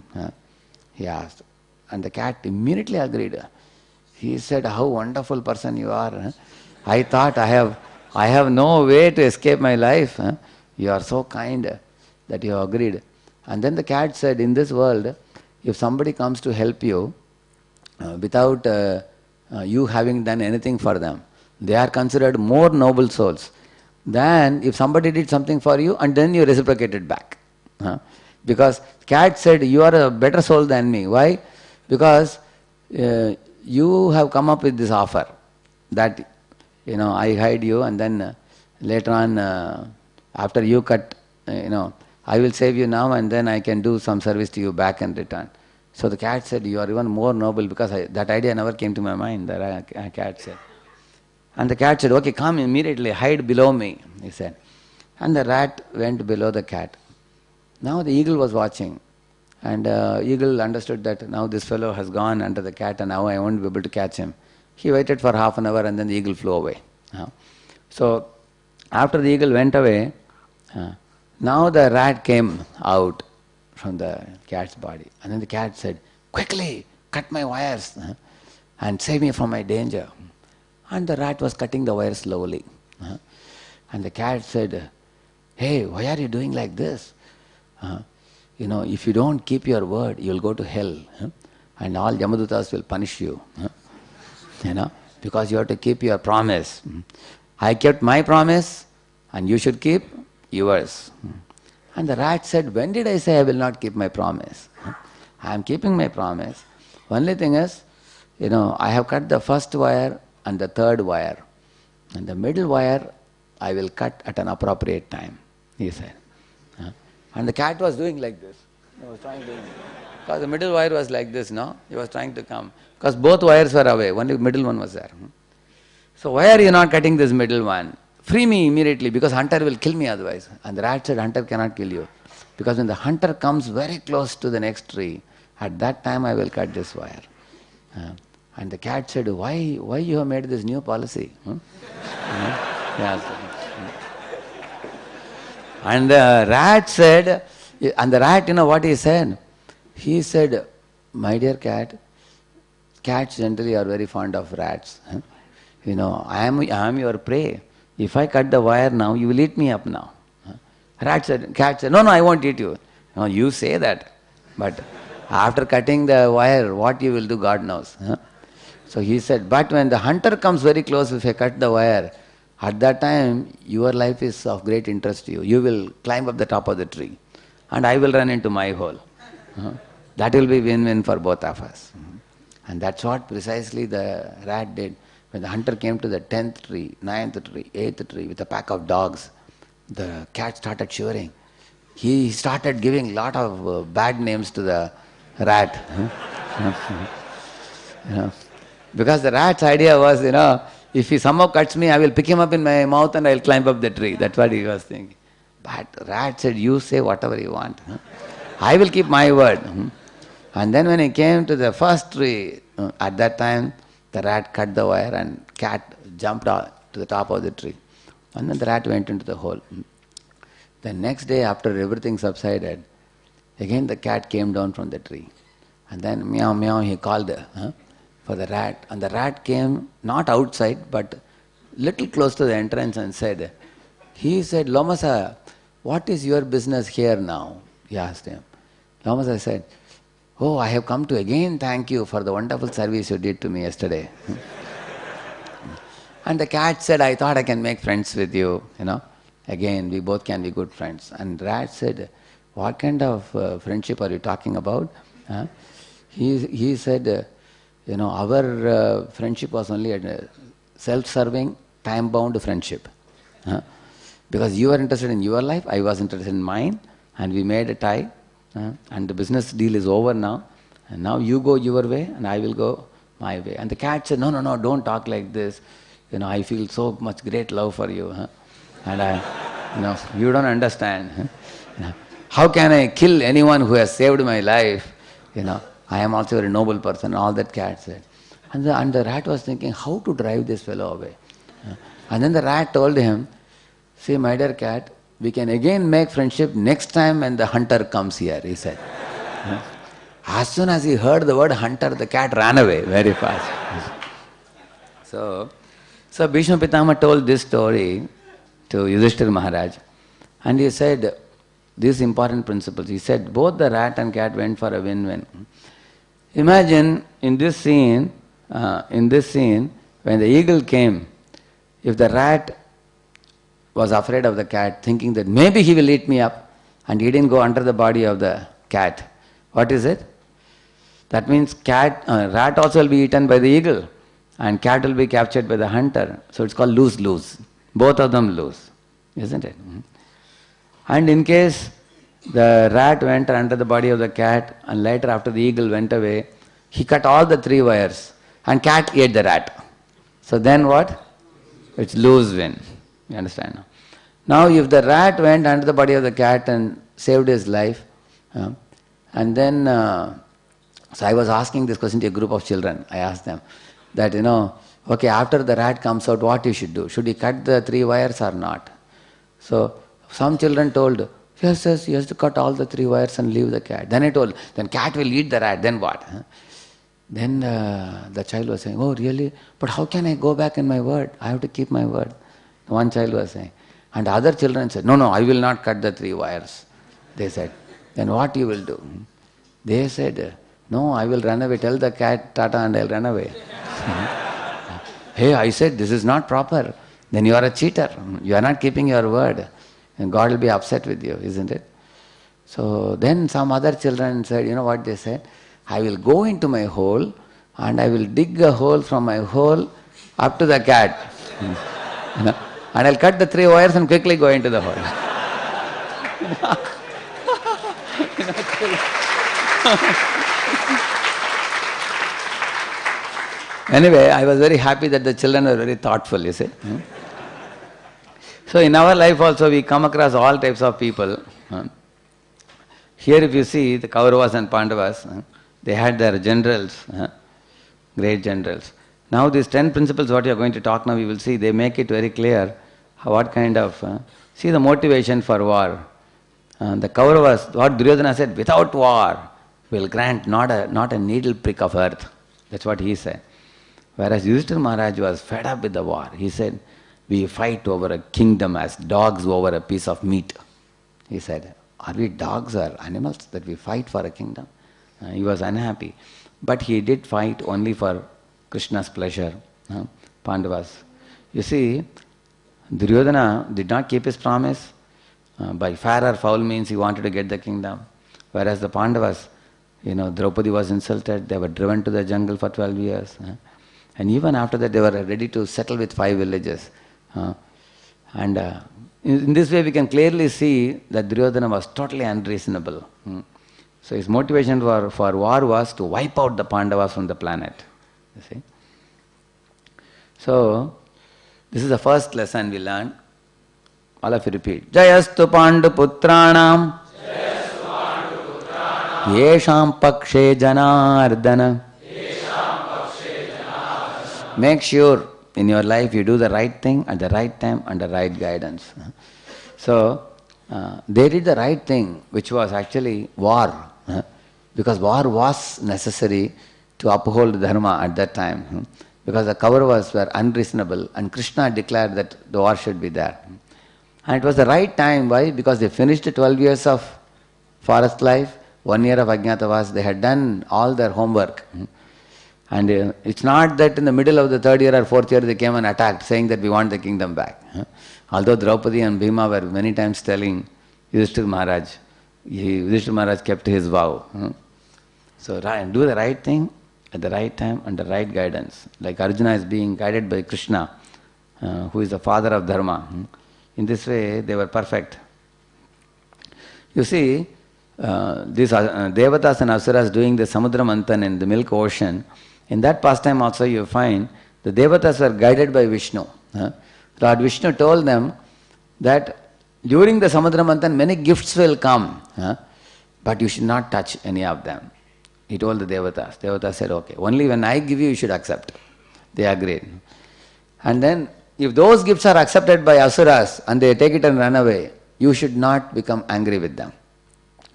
He asked. And the cat immediately agreed. He said, how wonderful person you are. I thought I have no way to escape my life. You are so kind that you have agreed. And then the cat said, in this world, if somebody comes to help you without you having done anything for them, they are considered more noble souls than if somebody did something for you and then you reciprocated back. Because cat said, you are a better soul than me. Why? Because you have come up with this offer that, I hide you, and then later on, after you cut, I will save you now, and then I can do some service to you back in return. So the cat said, you are even more noble, because that idea never came to my mind, the cat said. And the cat said, okay, come immediately, hide below me, he said. And the rat went below the cat. Now the eagle was watching, and eagle understood that now this fellow has gone under the cat, and now I won't be able to catch him. He waited for half an hour, and then the eagle flew away. So after the eagle went away, now the rat came out from the cat's body. And then the cat said, quickly, cut my wires and save me from my danger. And the rat was cutting the wires slowly. And the cat said, hey, why are you doing like this? If you don't keep your word, you'll go to hell. And all Yamadutas will punish you. Because you have to keep your promise. I kept my promise, and you should keep yours. And the rat said, when did I say I will not keep my promise? I am keeping my promise. Only thing is, I have cut the first wire and the third wire. And the middle wire, I will cut at an appropriate time, he said. And the cat was doing like this. He was trying to, because the middle wire was like this, no? He was trying to come. Because both wires were away, only the middle one was there. So why are you not cutting this middle one? Free me immediately, because hunter will kill me otherwise. And the rat said, hunter cannot kill you. Because when the hunter comes very close to the next tree, at that time I will cut this wire. And the cat said, why you have made this new policy? Yes. And the rat said, and the rat, what he said? He said, my dear cat, cats generally are very fond of rats. I am your prey. If I cut the wire now, you will eat me up now. Cat said, no, I won't eat you. No, you say that. But after cutting the wire, what you will do, God knows. So he said, but when the hunter comes very close, if I cut the wire, at that time, your life is of great interest to you. You will climb up the top of the tree, and I will run into my hole. That will be win-win for both of us. And that's what precisely the rat did. When the hunter came to the 10th tree, 9th tree, 8th tree with a pack of dogs, the cat started shivering. He started giving lot of bad names to the rat. Because the rat's idea was, if he somehow cuts me, I will pick him up in my mouth and I will climb up the tree. That's what he was thinking. But rat said, you say whatever you want. I will keep my word. And then when he came to the first tree, at that time, the rat cut the wire and cat jumped out to the top of the tree. And then the rat went into the hole. The next day, after everything subsided, again the cat came down from the tree. And then meow meow he called for the rat. And the rat came not outside but little close to the entrance and said, Lomasa, what is your business here now? He asked him. Lomasa said, oh, I have come to again thank you for the wonderful service you did to me yesterday. And the cat said, I thought I can make friends with you, Again, we both can be good friends. And rat said, what kind of friendship are you talking about? He said, our friendship was only a self-serving, time-bound friendship. Because you were interested in your life, I was interested in mine, and we made a tie. And the business deal is over now. And now you go your way and I will go my way. And the cat said, no, don't talk like this. I feel so much great love for you. And you don't understand. How can I kill anyone who has saved my life? I am also a very noble person, all that cat said. And the rat was thinking, how to drive this fellow away? And then the rat told him, see, my dear cat, we can again make friendship next time when the hunter comes here, he said. As soon as he heard the word hunter, the cat ran away very fast. So Bhishma Pitama told this story to Yudhishthira Maharaj, and he said these important principles. He said both the rat and cat went for a win-win. Imagine in this scene, when the eagle came, if the rat was afraid of the cat, thinking that maybe he will eat me up, and he didn't go under the body of the cat. What is it? That means rat also will be eaten by the eagle, and cat will be captured by the hunter. So it's called lose-lose. Both of them lose, isn't it? And in case the rat went under the body of the cat, and later after the eagle went away, he cut all the 3 wires, and cat ate the rat. So then what? It's lose-win. You understand? Now if the rat went under the body of the cat and saved his life, and then, so I was asking this question to a group of children. I asked them that, okay, after the rat comes out, what you should do? Should he cut the 3 wires or not? So some children told, yes, he has to cut all the 3 wires and leave the cat. Then I told, then cat will eat the rat, then what? Then the child was saying, oh really? But how can I go back in my word? I have to keep my word. One child was saying. And other children said, no, I will not cut the 3 wires. They said, then what you will do? They said, no, I will run away. Tell the cat tata and I'll run away. Hey, I said, this is not proper. Then you are a cheater. You are not keeping your word. And God will be upset with you, isn't it? So then some other children said, you know what they said? I will go into my hole and I will dig a hole from my hole up to the cat. And I'll cut the 3 wires and quickly go into the hole. Anyway, I was very happy that the children were very thoughtful, you see. So in our life also we come across all types of people. Here if you see the Kauravas and Pandavas, they had their generals, great generals. Now these 10 principles what you are going to talk now, we will see, they make it very clear what kind of, see the motivation for war. The Kauravas, what Duryodhana said, without war, will grant not a needle prick of earth. That's what he said. Whereas Yudhishthira Maharaj was fed up with the war. He said, we fight over a kingdom as dogs over a piece of meat. He said, are we dogs or animals that we fight for a kingdom? He was unhappy. But he did fight only for Krishna's pleasure, Pandavas. You see, Duryodhana did not keep his promise. By fair or foul means he wanted to get the kingdom. Whereas the Pandavas, Draupadi was insulted, they were driven to the jungle for 12 years. And even after that they were ready to settle with 5 villages. And in this way we can clearly see that Duryodhana was totally unreasonable. So his motivation for war was to wipe out the Pandavas from the planet. You see? So, this is the first lesson we learned. All of you repeat. Jayastu Pandu Putranam Yesham Pakshe Janardana. Make sure in your life you do the right thing at the right time under right guidance. So, they did the right thing, which was actually war. Because war was necessary to uphold dharma at that time. Because the Kauravas were unreasonable and Krishna declared that the war should be there. And it was the right time. Why? Because they finished 12 years of forest life, 1 year of Ajnatavas, they had done all their homework. And it's not that in the middle of the 3rd year or 4th year they came and attacked, saying that we want the kingdom back. Although Draupadi and Bhima were many times telling Yudhishthira Maharaj, Yudhishthira Maharaj kept his vow. So do the right thing at the right time and the right guidance. Like Arjuna is being guided by Krishna, who is the father of dharma. In this way, they were perfect. You see, these Devatas and Asuras doing the Samudra Manthan in the milk ocean, in that pastime also you find the Devatas were guided by Vishnu. Lord Vishnu told them that during the Samudra Manthan many gifts will come, but you should not touch any of them. He told the Devatas. Devatas said, okay, only when I give you, you should accept. They agreed. And then, if those gifts are accepted by Asuras and they take it and run away, you should not become angry with them.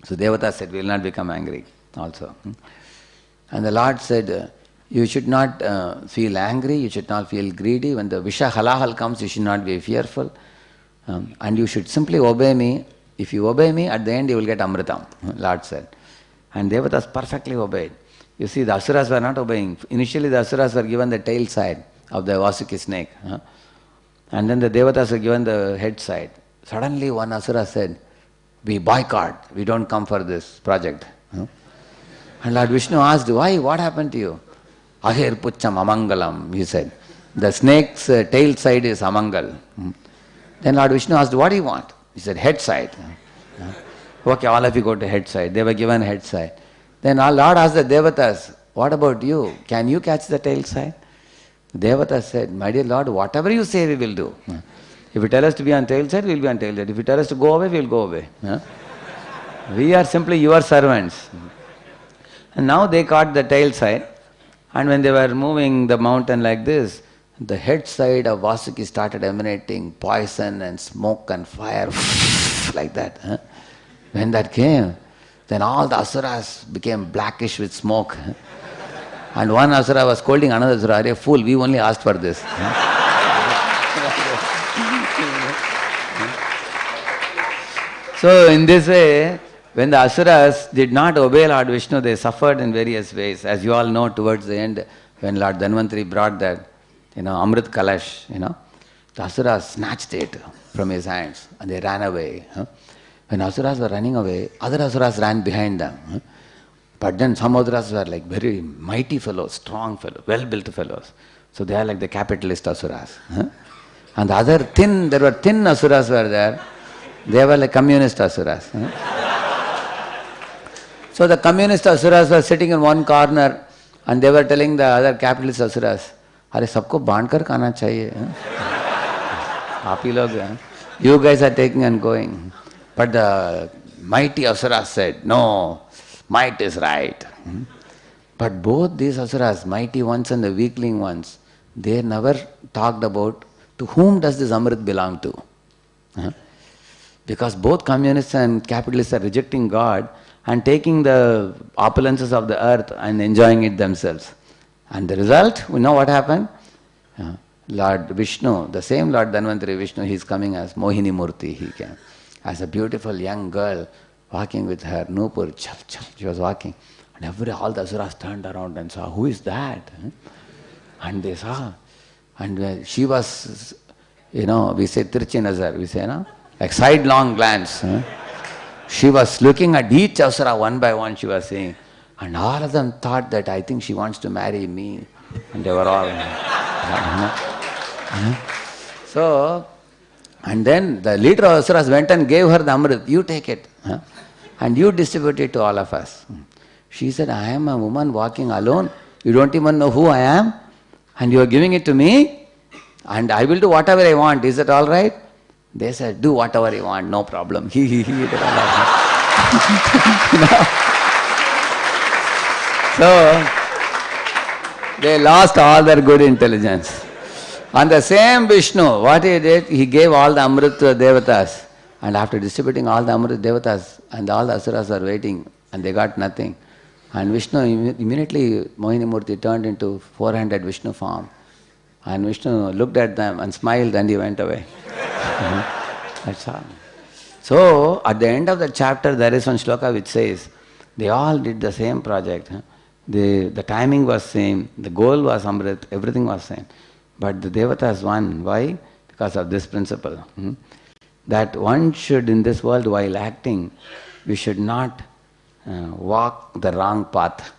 So Devatas said, we will not become angry also. And the Lord said, you should not feel angry, you should not feel greedy. When the Visha Halahal comes, you should not be fearful. And you should simply obey me. If you obey me, at the end you will get Amritam, Lord said. And Devatas perfectly obeyed. You see, the Asuras were not obeying. Initially the Asuras were given the tail side of the Vasuki snake. And then the Devatas were given the head side. Suddenly one Asura said, we boycott, we don't come for this project. And Lord Vishnu asked, why? What happened to you? Ahir pucham amangalam, he said. The snake's tail side is amangal. Then Lord Vishnu asked, what do you want? He said, head side. Okay, all of you go to head side. They were given head side. Then our Lord asked the Devatas, what about you? Can you catch the tail side? Devatas said, my dear Lord, whatever you say we will do. If you tell us to be on tail side, we will be on tail side. If you tell us to go away, we will go away. We are simply your servants. And now they caught the tail side, and when they were moving the mountain like this, the head side of Vasuki started emanating poison and smoke and fire like that. When that came, then all the asuras became blackish with smoke. And one asura was scolding another asura, "Arey fool, we only asked for this." So in this way, when the asuras did not obey Lord Vishnu, they suffered in various ways. As you all know, towards the end, when Lord Dhanvantari brought that, Amrit Kalash, the asuras snatched it from his hands and they ran away. When asuras were running away, other asuras ran behind them. But then some asuras were like very mighty fellows, strong fellows, well-built fellows. So they are like the capitalist asuras. And the other there were thin asuras were there. They were like communist asuras. So the communist asuras were sitting in one corner and they were telling the other capitalist asuras, "Arey sabko band kar khana chahiye. Aap hi log, you guys are taking and going." But the mighty asuras said, "No, might is right." But both these asuras, mighty ones and the weakling ones, they never talked about to whom does this Amrit belong to. Because both communists and capitalists are rejecting God and taking the opulences of the earth and enjoying it themselves. And the result, we know what happened? Lord Vishnu, the same Lord Dhanvantari Vishnu, he is coming as Mohini Murti, he came. As a beautiful young girl walking with her Nupur, she was walking. And all the asuras turned around and saw, who is that? And they saw. And she was, we say Tirchi Nazar, we say, like sidelong glance. She was looking at each asura one by one, she was saying. And all of them thought that I think she wants to marry me. And they were all... So, and then the leader of asuras went and gave her the Amrit. You take it. And you distribute it to all of us. She said, I am a woman walking alone. You don't even know who I am. And you are giving it to me. And I will do whatever I want. Is it all right? They said, do whatever you want, no problem. So, they lost all their good intelligence. And the same Vishnu, what he did, he gave all the Amrit to the Devatas. And after distributing all the Amrit Devatas, and all the Asuras were waiting, and they got nothing. And Vishnu, immediately Mohini Murti turned into 400 Vishnu form. And Vishnu looked at them and smiled and he went away. That's all. So, at the end of the chapter, there is one shloka which says, they all did the same project. The timing was same, the goal was Amrit, everything was same. But the Devatas won. Why? Because of this principle. That one should, in this world, while acting, we should not walk the wrong path.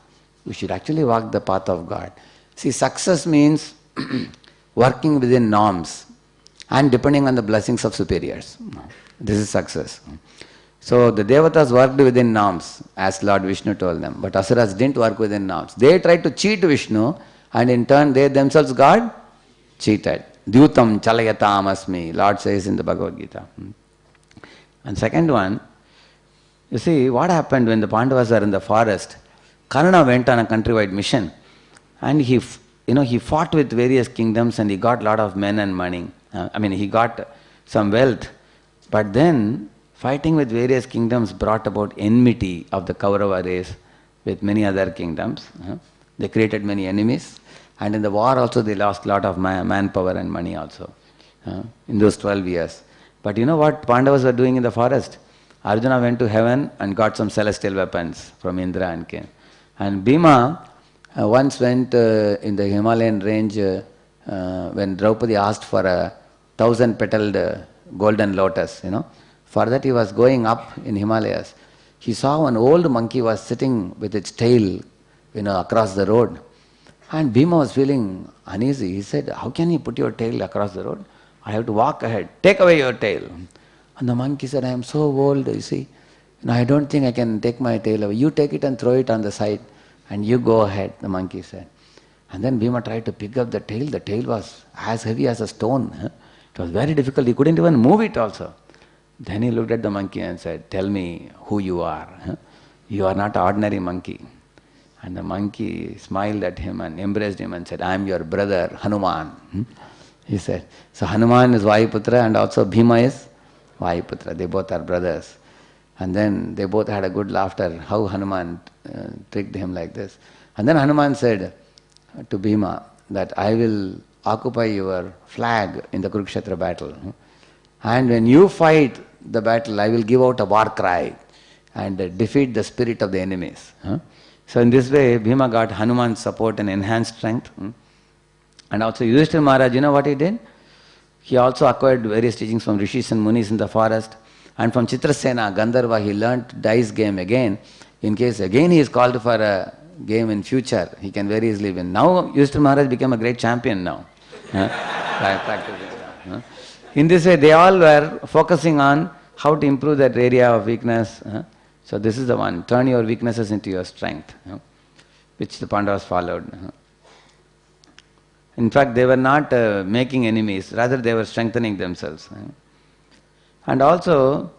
We should actually walk the path of God. See, success means working within norms and depending on the blessings of superiors. This is success. So the Devatas worked within norms, as Lord Vishnu told them. But Asuras didn't work within norms. They tried to cheat Vishnu, and in turn they themselves got cheated. Dyutam chalayatam asmi, Lord says in the Bhagavad Gita. And second one, you see, what happened when the Pandavas were in the forest? Karna went on a countrywide mission, and he fought with various kingdoms and he got a lot of men and money. He got some wealth. But then, fighting with various kingdoms brought about enmity of the Kaurava race with many other kingdoms. They created many enemies. And in the war also they lost a lot of manpower and money also in those 12 years. But you know what Pandavas were doing in the forest? Arjuna went to heaven and got some celestial weapons from Indra and came. And Bhima once went in the Himalayan range when Draupadi asked for a 1,000-petaled golden lotus, For that he was going up in Himalayas. He saw one old monkey was sitting with its tail, across the road. And Bhima was feeling uneasy. He said, how can you put your tail across the road? I have to walk ahead. Take away your tail. And the monkey said, I am so old, you see. I don't think I can take my tail away. You take it and throw it on the side and you go ahead, the monkey said. And then Bhima tried to pick up the tail. The tail was as heavy as a stone. It was very difficult. He couldn't even move it also. Then he looked at the monkey and said, tell me who you are. You are not an ordinary monkey. And the monkey smiled at him and embraced him and said, I am your brother, Hanuman. He said, so Hanuman is Vayuputra and also Bhima is Vayuputra. They both are brothers. And then they both had a good laughter, how Hanuman tricked him like this. And then Hanuman said to Bhima that I will occupy your flag in the Kurukshetra battle. And when you fight the battle, I will give out a war cry and defeat the spirit of the enemies. So in this way, Bhima got Hanuman's support and enhanced strength. And also Yudhishthira Maharaj, you know what he did? He also acquired various teachings from Rishis and Munis in the forest. And from Chitrasena, Gandharva, he learnt dice game again. In case again he is called for a game in future, he can very easily win. Now Yudhishthira Maharaj became a great champion now. In this way, they all were focusing on how to improve that area of weakness. So this is the one, turn your weaknesses into your strength, which the Pandavas followed. In fact, they were not making enemies, rather they were strengthening themselves. And also,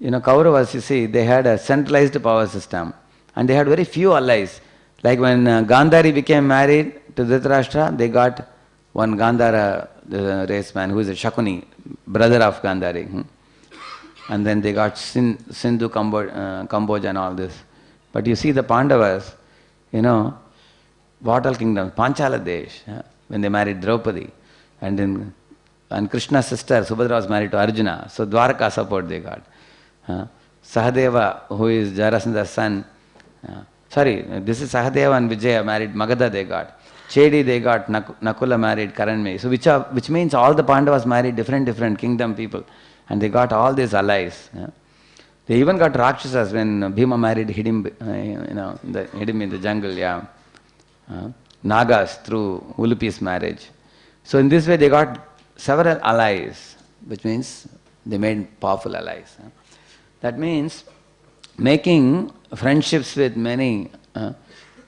Kauravas, you see, they had a centralized power system and they had very few allies. Like when Gandhari became married to Dhritarashtra, they got one Gandhara race man who is a Shakuni, brother of Gandhari. And then they got Sindhu, Kamboja and all this. But you see the Pandavas, what all kingdoms, Panchala Desh, when they married Draupadi. And Krishna's sister, Subhadra, was married to Arjuna. So Dwaraka support they got. Sahadeva, who is Jarasandha's son. This is Sahadeva and Vijaya married Magadha they got. Chedi they got, Nakula married Karanmay. So which means all the Pandavas married different kingdom people. And they got all these allies. They even got Rakshasas when Bhima married Hidim, Hidim in the jungle, Nagas through Ulupi's marriage. So in this way they got several allies, which means they made powerful allies. That means making friendships with many.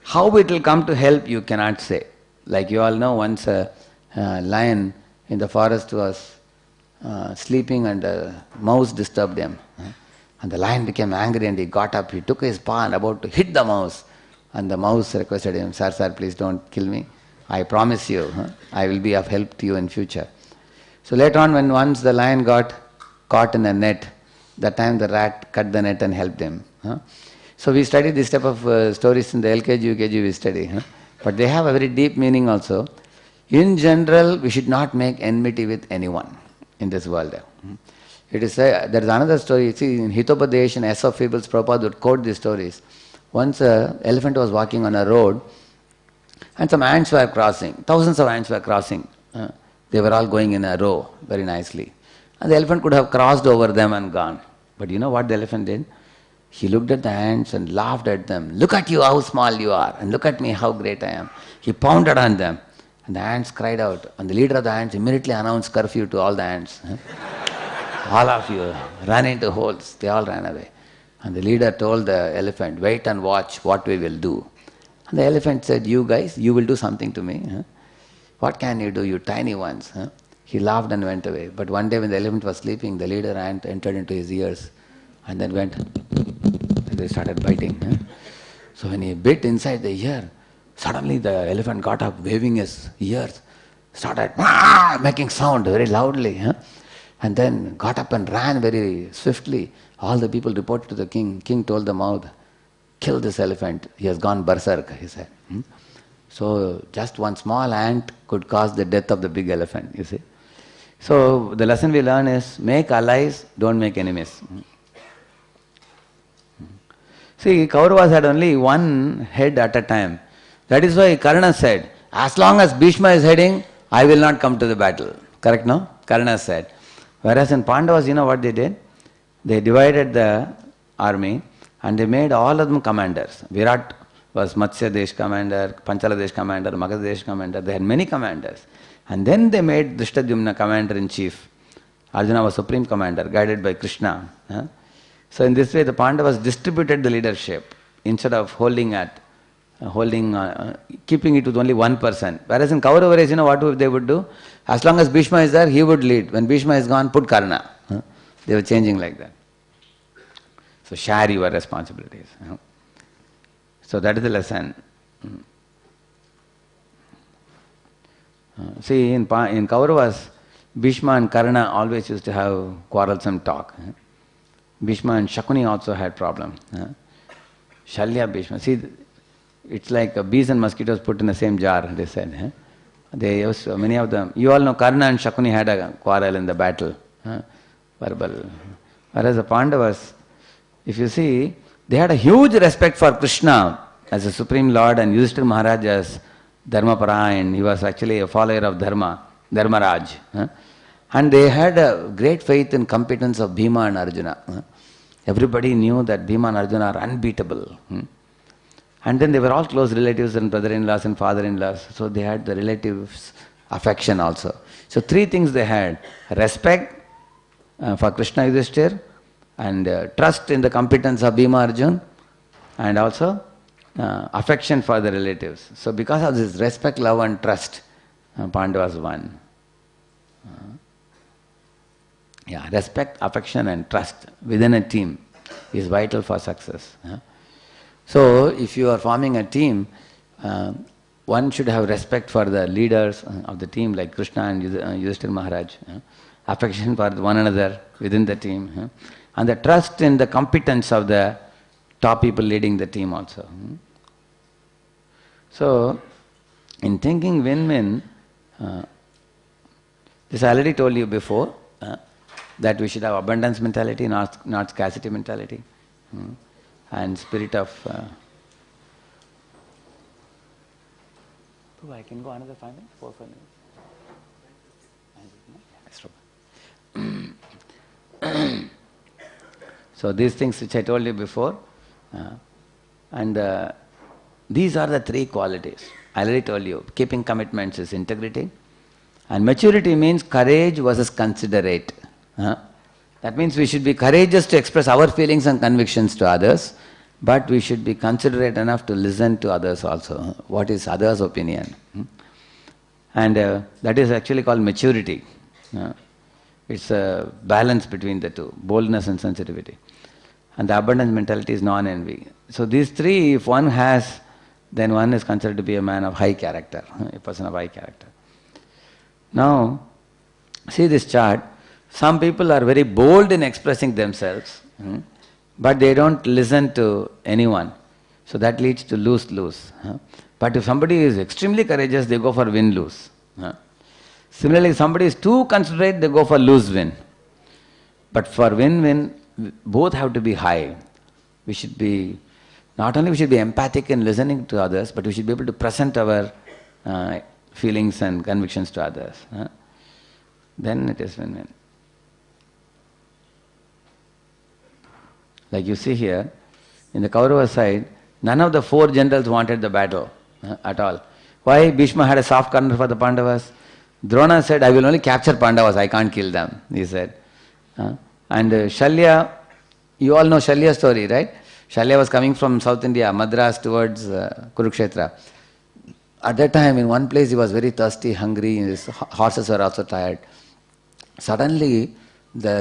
How it will come to help, you cannot say. Like you all know, once a lion in the forest was sleeping and a mouse disturbed him. And the lion became angry and he got up, he took his paw and about to hit the mouse. And the mouse requested him, sir, please don't kill me. I promise you, I will be of help to you in future. So later on, when once the lion got caught in a net, that time the rat cut the net and helped him. So we study this type of stories in the LKG, UKG we study. But they have a very deep meaning also. In general, we should not make enmity with anyone in this world. It is there is another story. See, in Hitopadesh and S of Fables, Prabhupada would quote these stories. Once an elephant was walking on a road and some ants were crossing. Thousands of ants were crossing. They were all going in a row very nicely. And the elephant could have crossed over them and gone. But you know what the elephant did? He looked at the ants and laughed at them. Look at you, how small you are. And look at me, how great I am. He pounded on them. And the ants cried out. And the leader of the ants immediately announced curfew to all the ants. All of you ran into holes. They all ran away. And the leader told the elephant, wait and watch what we will do. And the elephant said, you guys, you will do something to me. What can you do, you tiny ones? He laughed and went away. But one day when the elephant was sleeping, the leader ant entered into his ears and then went, and they started biting. So when he bit inside the ear, suddenly the elephant got up, waving his ears, started making sound very loudly, and then got up and ran very swiftly. All the people reported to the king. King told the mouth, kill this elephant, he has gone berserk, he said. So just one small ant could cause the death of the big elephant, you see. So the lesson we learn is, make allies, don't make enemies. See, Kauravas had only one head at a time. That is why Karna said, as long as Bhishma is heading, I will not come to the battle. Correct, no? Karna said. Whereas in Pandavas, you know what they did? they divided the army and they made all of them commanders. Virat was Matsya Desh commander, Panchala Desh commander, Magadha Desh commander. They had many commanders. And then they made Drishtadyumna commander-in-chief. Arjuna was supreme commander, guided by Krishna. So in this way, the Pandavas distributed the leadership instead of keeping it with only one person. Whereas in Kaurava race, what they would do? As long as Bhishma is there, he would lead. When Bhishma is gone, put Karna. They were changing like that. So share your responsibilities. So that is the lesson. See, in Kauravas, Bhishma and Karna always used to have quarrelsome talk. Bhishma and Shakuni also had problem. Shalya, Bhishma. See, it's like bees and mosquitoes put in the same jar, they said. They used, many of them, you all know Karna and Shakuni had a quarrel in the battle. Verbal. Whereas the Pandavas, if you see, they had a huge respect for Krishna as a Supreme Lord and Yudhishthira Maharaj as Dharmaparayan. He was actually a follower of Dharmaraj. And they had a great faith in competence of Bhima and Arjuna. Everybody knew that Bhima and Arjuna are unbeatable. And then they were all close relatives and brother-in-laws and father-in-laws. So they had the relatives' affection also. So three things they had. Respect for Krishna Yudhishthira, and trust in the competence of Bhima Arjun, and also affection for the relatives. So because of this respect, love and trust, Pandavas won. Respect, affection and trust within a team is vital for success. So if you are forming a team, one should have respect for the leaders of the team like Krishna and Yudhishthira Maharaj, affection for one another within the team, and the trust in the competence of the top people leading the team also. So, in thinking win-win, this I already told you before, that we should have abundance mentality, not scarcity mentality, and spirit of... I can go another 5 minutes, 4 minutes? So these things which I told you before, and these are the three qualities. I already told you, keeping commitments is integrity, and maturity means courage versus considerate. That means we should be courageous to express our feelings and convictions to others, but we should be considerate enough to listen to others also. What is others' opinion? And that is actually called maturity. It's a balance between the two, boldness and sensitivity. And the abundance mentality is non-envy. So these three, if one has, then one is considered to be a man of high character, a person of high character. Now, see this chart. Some people are very bold in expressing themselves, but they don't listen to anyone. So that leads to lose-lose. But if somebody is extremely courageous, they go for win-lose. Similarly, if somebody is too considerate, they go for lose-win. But for win-win, both have to be high. We should be, not only we should be empathic in listening to others, but we should be able to present our feelings and convictions to others. Then it is win-win. Like you see here, in the Kaurava side, none of the 4 generals wanted the battle at all. Why? Bhishma had a soft corner for the Pandavas. Drona said, I will only capture Pandavas, I can't kill them, he said. And Shalya, you all know Shalya's story, right? Shalya was coming from South India, Madras towards Kurukshetra. At that time, in one place, he was very thirsty, hungry, his horses were also tired. Suddenly,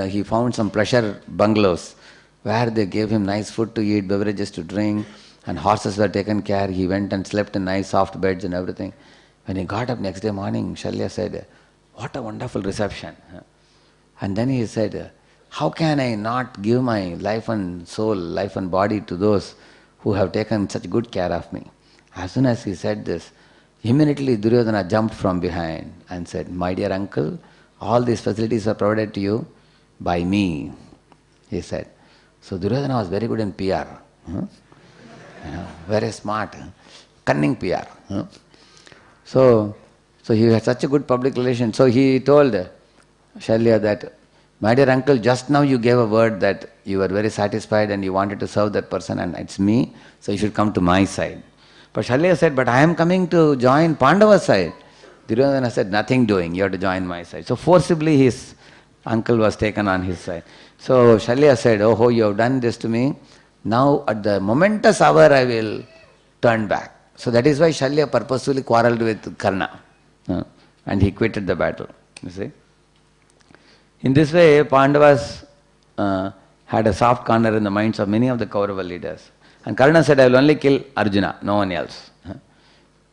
he found some pleasure bungalows where they gave him nice food to eat, beverages to drink, and horses were taken care. He went and slept in nice soft beds and everything. When he got up next day morning, Shalya said, what a wonderful reception. And then he said, how can I not give my life and soul, life and body to those who have taken such good care of me? As soon as he said this, immediately Duryodhana jumped from behind and said, my dear uncle, all these facilities are provided to you by me, he said. So Duryodhana was very good in PR. Very smart, cunning PR. So he had such a good public relation. So he told Shalya that, my dear uncle, just now you gave a word that You were very satisfied and you wanted to serve that person, and it's me, so you should come to my side. But Shalya said, but I am coming to join Pandava's side. Duryodhana said, nothing doing, you have to join my side. So forcibly his uncle was taken on his side. So Shalya said, oh, you have done this to me. Now at the momentous hour I will turn back. So that is why Shalya purposefully quarreled with Karna. And he quitted the battle. You see? In this way, Pandavas had a soft corner in the minds of many of the Kaurava leaders. And Karna said, I will only kill Arjuna, no one else.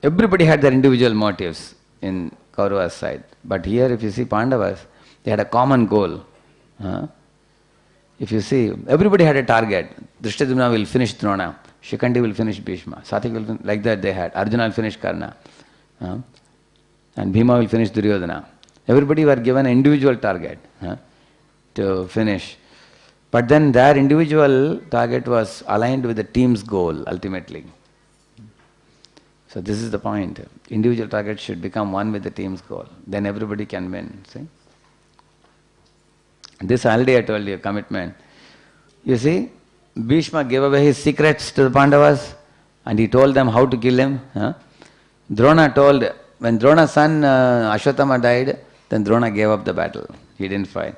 Everybody had their individual motives in Kaurava's side. But here, if you see Pandavas, they had a common goal. If you see, everybody had a target. Drishtadyumna will finish Drona, Shikandi will finish Bhishma, Satyaki will finish, like that they had. Arjuna will finish Karna. And Bhima will finish Duryodhana. Everybody were given an individual target to finish. But then their individual target was aligned with the team's goal ultimately. So this is the point. Individual target should become one with the team's goal. Then everybody can win. See? This already I told you, commitment. You see, Bhishma gave away his secrets to the Pandavas and he told them how to kill him. Drona told, when Drona's son Ashwatthama died, then Drona gave up the battle. He didn't fight.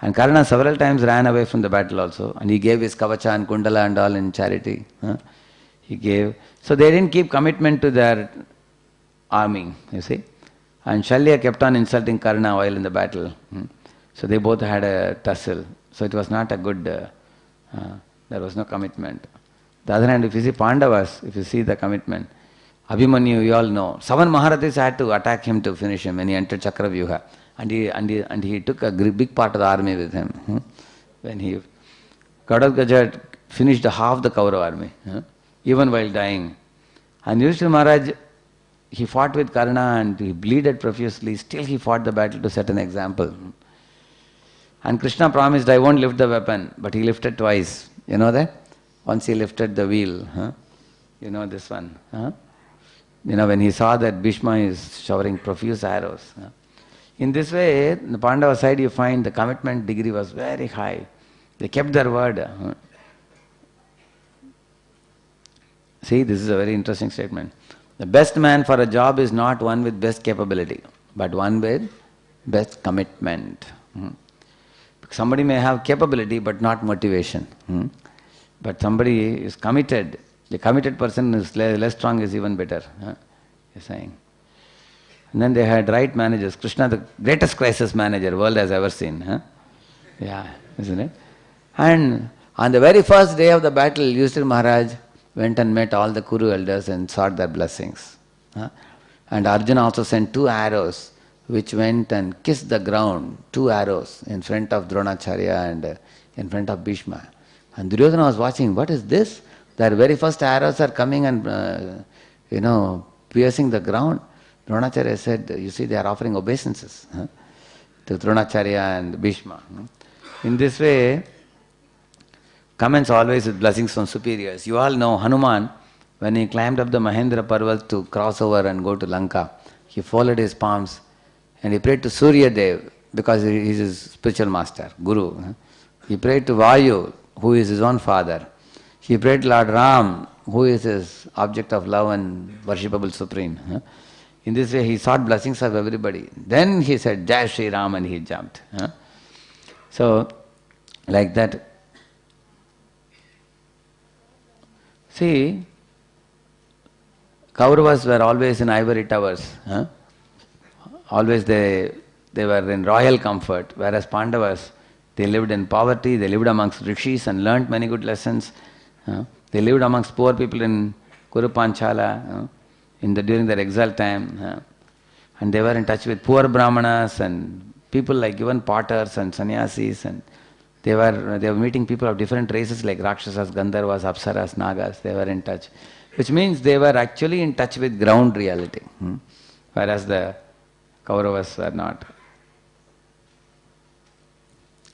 And Karna several times ran away from the battle also. And he gave his kavacha and kundala and all in charity. He gave. So they didn't keep commitment to their army, you see. And Shalya kept on insulting Karna while in the battle. So they both had a tussle. So it was not a good, there was no commitment. The other hand, if you see Pandavas, if you see the commitment, Abhimanyu, you all know, 7 Maharathis had to attack him to finish him when he entered Chakravyuha. And he took a big part of the army with him. When he, Gadadgaja finished half the Kaurava army, even while dying. And Yudhishthira Maharaj, he fought with Karna and he bleeded profusely. Still he fought the battle to set an example. And Krishna promised, I won't lift the weapon, but he lifted twice. You know that? Once he lifted the wheel. You know this one. You know, when he saw that Bhishma is showering profuse arrows. In this way, in the Pandava side you find the commitment degree was very high. They kept their word. See, this is a very interesting statement. The best man for a job is not one with best capability, but one with best commitment. Somebody may have capability but not motivation. But somebody is committed. The committed person is less strong is even better. You're saying. And then they had right managers. Krishna, the greatest crisis manager world has ever seen. Yeah, isn't it? And on the very first day of the battle, Yudhishthira Maharaj went and met all the Kuru elders and sought their blessings. And Arjuna also sent 2 arrows which went and kissed the ground, 2 arrows in front of Dronacharya and in front of Bhishma. And Duryodhana was watching, what is this? Their very first arrows are coming and, piercing the ground. Dronacharya said, you see, they are offering obeisances to Dronacharya and Bhishma. In this way, commence always with blessings from superiors. You all know Hanuman, when he climbed up the Mahendra Parvat to cross over and go to Lanka, he folded his palms and he prayed to Surya Dev because he is his spiritual master, Guru. He prayed to Vayu, who is his own father. He prayed to Lord Ram, who is his object of love and worshipable supreme. In this way, he sought blessings of everybody. Then he said, Jai Shri Ram, and he jumped. So, like that. See, Kauravas were always in ivory towers. Always they were in royal comfort, whereas Pandavas, they lived in poverty, they lived amongst rishis and learnt many good lessons. They lived amongst poor people in Kuru Panchala during their exile time. And they were in touch with poor brahmanas and people like even potters and sannyasis, and they were meeting people of different races like Rakshasas, Gandharvas, Apsaras, Nagas. They were in touch, which means they were actually in touch with ground reality, whereas the Kauravas were not.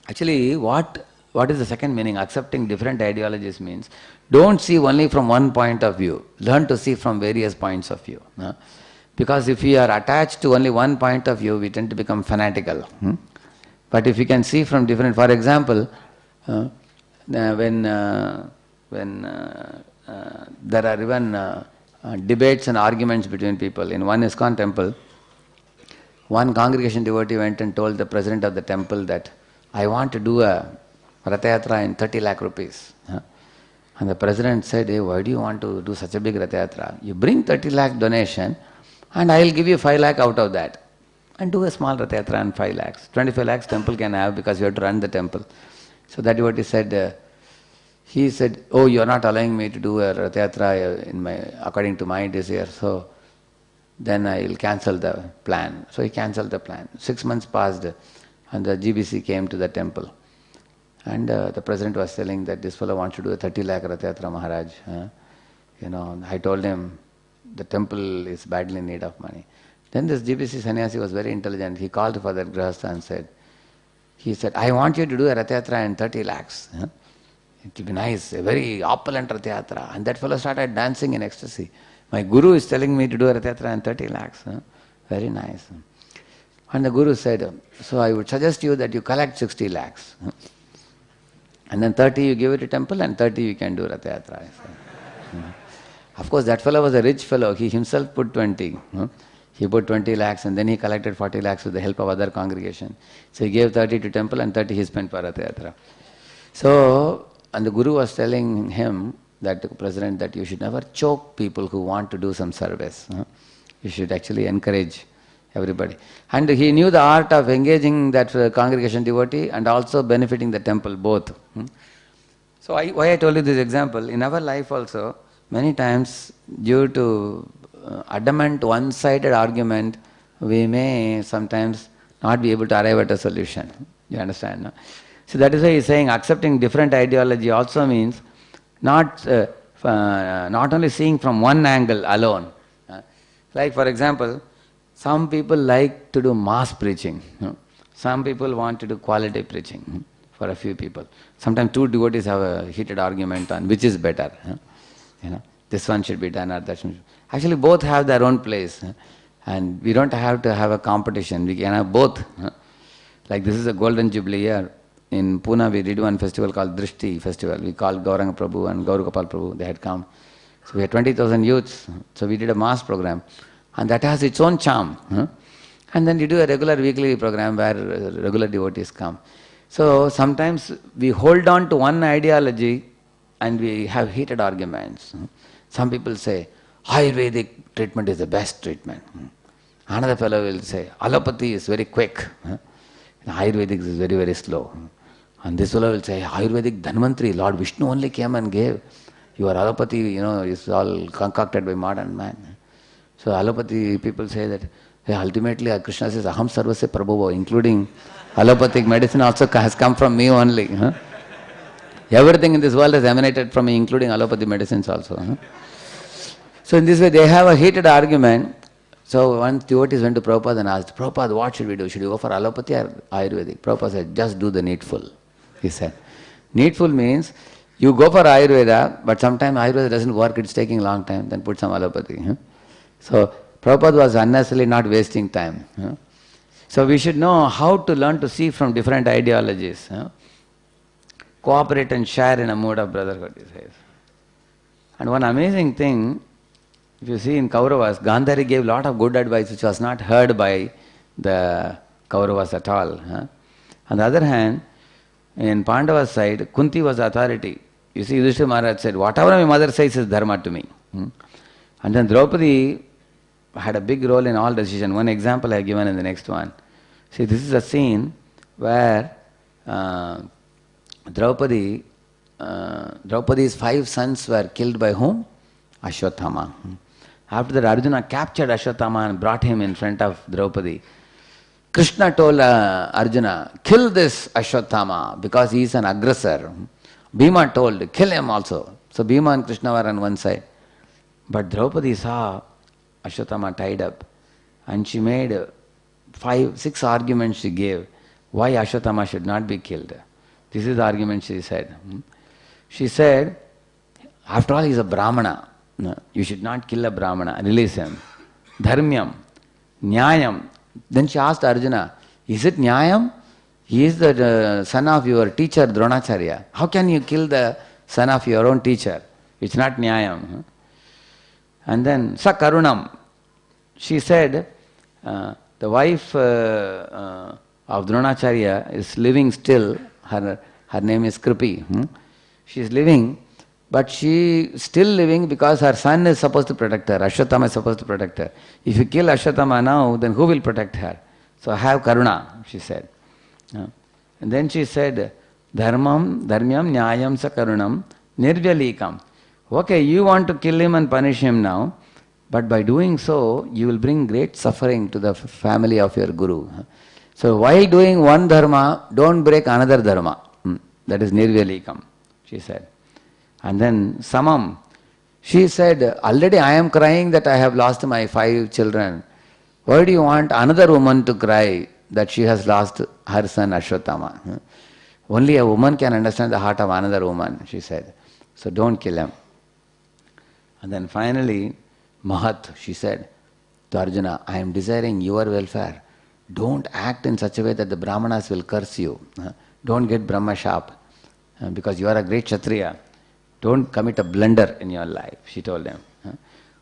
Actually, what is the second meaning? Accepting different ideologies means don't see only from one point of view. Learn to see from various points of view. Because if we are attached to only one point of view, we tend to become fanatical. But if you can see from different, for example, there are even debates and arguments between people. In one ISKCON temple, one congregation devotee went and told the president of the temple that, I want to do a Rathayatra in 30 lakh rupees. And the president said, hey, why do you want to do such a big Rathayatra? You bring 30 lakh donation and I will give you 5 lakh out of that. And do a small Rathayatra and 5 lakhs. 25 lakhs temple can have because you have to run the temple. So that devotee said, he said, oh, you are not allowing me to do a Rathayatra according to my desire, so then I will cancel the plan. So he cancelled the plan. 6 months passed and the GBC came to the temple. And the president was telling that this fellow wants to do a 30 lakh Rathayatra, Maharaj. I told him the temple is badly in need of money. Then this GBC sannyasi was very intelligent. He called for that grahastha and he said, I want you to do a Rathayatra in 30 lakhs. It will be nice, a very opulent Rathayatra. And that fellow started dancing in ecstasy. My guru is telling me to do a Rathayatra in 30 lakhs. Very nice. And the guru said, so I would suggest you that you collect 60 lakhs. And then 30 you give it to temple and 30 you can do Rathayatra. Of course, that fellow was a rich fellow. He himself put 20. He put 20 lakhs and then he collected 40 lakhs with the help of other congregation. So he gave 30 to temple and 30 he spent for Rathayatra. So, and the guru was telling him, that the president, that you should never choke people who want to do some service. You should actually encourage everybody. And he knew the art of engaging that congregation devotee and also benefiting the temple, both. So why I told you this example, in our life also, many times due to adamant one-sided argument, we may sometimes not be able to arrive at a solution. You understand? No? So that is why he is saying accepting different ideology also means not only seeing from one angle alone. Like for example, some people like to do mass preaching. Some people want to do quality preaching for a few people. Sometimes two devotees have a heated argument on which is better. This one should be done or that one. Actually both have their own place. And we don't have to have a competition. We can have both. Like this is a golden jubilee year. In Pune, we did one festival called Drishti Festival. We called Gauranga Prabhu and Gauragopal Prabhu. They had come. So we had 20,000 youths. So we did a mass program. And that has its own charm. And then we do a regular weekly program where regular devotees come. So sometimes we hold on to one ideology and we have heated arguments. Some people say, Ayurvedic treatment is the best treatment. Another fellow will say, allopathy is very quick. Ayurvedic is very, very slow. And this fellow will say, Ayurvedic Dhanvantri, Lord Vishnu only came and gave. Your allopathy, is all concocted by modern man. So allopathy people say that, ultimately Krishna says, Aham Sarvasya Prabhava, including allopathic medicine also has come from me only. Everything in this world has emanated from me, including allopathy medicines also. So in this way they have a heated argument. So once devotees went to Prabhupada and asked, Prabhupada, what should we do? Should we go for allopathy or Ayurvedic? Prabhupada said, just do the needful. He said, needful means you go for Ayurveda, but sometimes Ayurveda doesn't work, it's taking a long time, then put some allopathy. So Prabhupada was unnecessarily not wasting time. So we should know how to learn to see from different ideologies. Cooperate and share in a mood of brotherhood, he says. And one amazing thing, if you see in Kauravas, Gandhari gave a lot of good advice which was not heard by the Kauravas at all. On the other hand, in Pandava's side, Kunti was authority. You see, Yudhishthira Maharaj said, whatever my mother says is dharma to me. And then Draupadi had a big role in all decisions. One example I have given in the next one. See, this is a scene where Draupadi's 5 sons were killed by whom? Ashwatthama. After that, Arjuna captured Ashwatthama and brought him in front of Draupadi. Krishna told Arjuna, kill this Ashwatthama because he is an aggressor. Bhima told, kill him also. So Bhima and Krishna were on one side. But Draupadi saw Ashwatthama tied up and she made 6 arguments she gave why Ashwatthama should not be killed. This is the argument she said. She said, after all he is a Brahmana. You should not kill a Brahmana, release him. Dharmyam, Nyayam. Then she asked Arjuna, is it Nyayam? He is the son of your teacher Dronacharya. How can you kill the son of your own teacher? It's not nyayam. And then sa karunam. She said, the wife of Dronacharya is living still. Her name is Kripi. She is living, but she is still living because her son is supposed to protect her. Ashwatthama is supposed to protect her. If you kill Ashwatthama now, then who will protect her? So have karuna, she said. And then she said, dharmyam nyayam sa karunam nirvyalikam. Okay, you want to kill him and punish him now, but by doing so, you will bring great suffering to the family of your guru. So while doing one dharma, don't break another dharma. That is nirvyalikam, she said. And then samam. She said, already I am crying that I have lost my 5 children. Why do you want another woman to cry that she has lost her son Ashwatthama? Only a woman can understand the heart of another woman, she said. So don't kill him. And then finally, Mahat, she said to Arjuna, I am desiring your welfare. Don't act in such a way that the Brahmanas will curse you. Don't get Brahma sharp because you are a great Kshatriya. Don't commit a blunder in your life, she told him.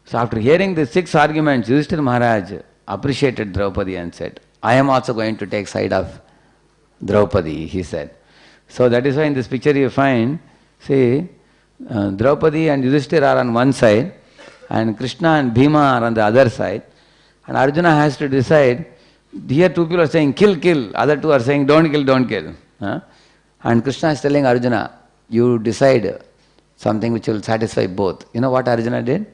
So after hearing the 6 arguments, Yudhishthira Maharaj appreciated Draupadi and said, I am also going to take side of Draupadi, he said. So that is why in this picture you find, see, Draupadi and Yudhishthira are on one side, and Krishna and Bhima are on the other side. And Arjuna has to decide, here 2 people are saying, kill, kill. Other 2 are saying, don't kill, don't kill. And Krishna is telling Arjuna, you decide something which will satisfy both. You know what Arjuna did?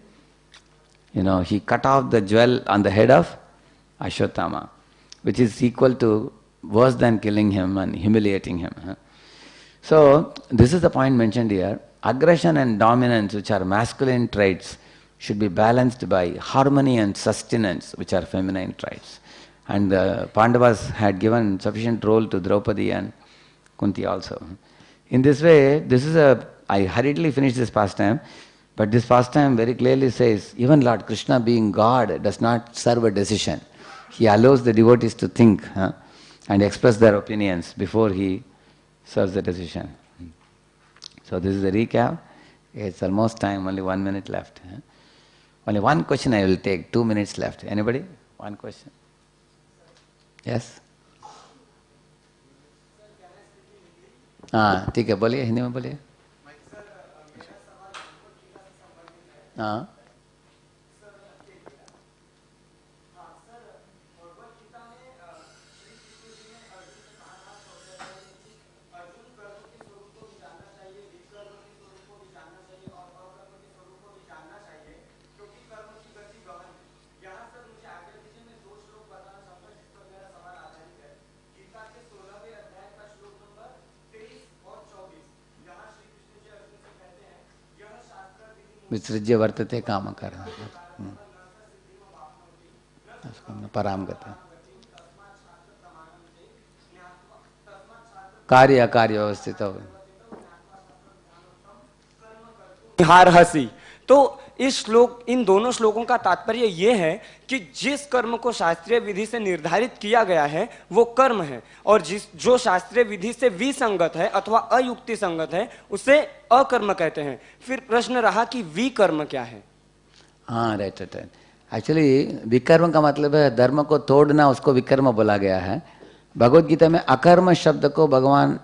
He cut off the jewel on the head of Ashwatthama, which is equal to worse than killing him and humiliating him. So, this is the point mentioned here. Aggression and dominance, which are masculine traits, should be balanced by harmony and sustenance, which are feminine traits. And the Pandavas had given sufficient role to Draupadi and Kunti also. In this way, I hurriedly finished this pastime, but this pastime very clearly says, even Lord Krishna being God does not serve a decision. He allows the devotees to think and express their opinions before he serves the decision. So this is the recap. It's almost time, only 1 minute left. Only one question I will take, 2 minutes left. Anybody? One question? Yes? ठीक है, बोलिए, हिंदी में बोलिए. हाँ. विसृज्य वर्तते काम कर पराम कहते हैं. कार्य अकार्य व्यवस्थित हो. हार हसी. तो इस श्लोक, इन दोनों श्लोकों का तात्पर्य ये है कि जिस कर्म को शास्त्रीय विधि से निर्धारित किया गया है वो कर्म है, और जो शास्त्रीय विधि से विसंगत है अथवा अयुक्ति संगत है उसे अकर्म कहते हैं. फिर प्रश्न रहा कि विकर्म क्या है. हाँ, राइट. एक्चुअली विकर्म का मतलब है धर्म को तोड़ना, उसको विकर्म बोला गया है. भगवद गीता में अकर्म शब्द को भगवान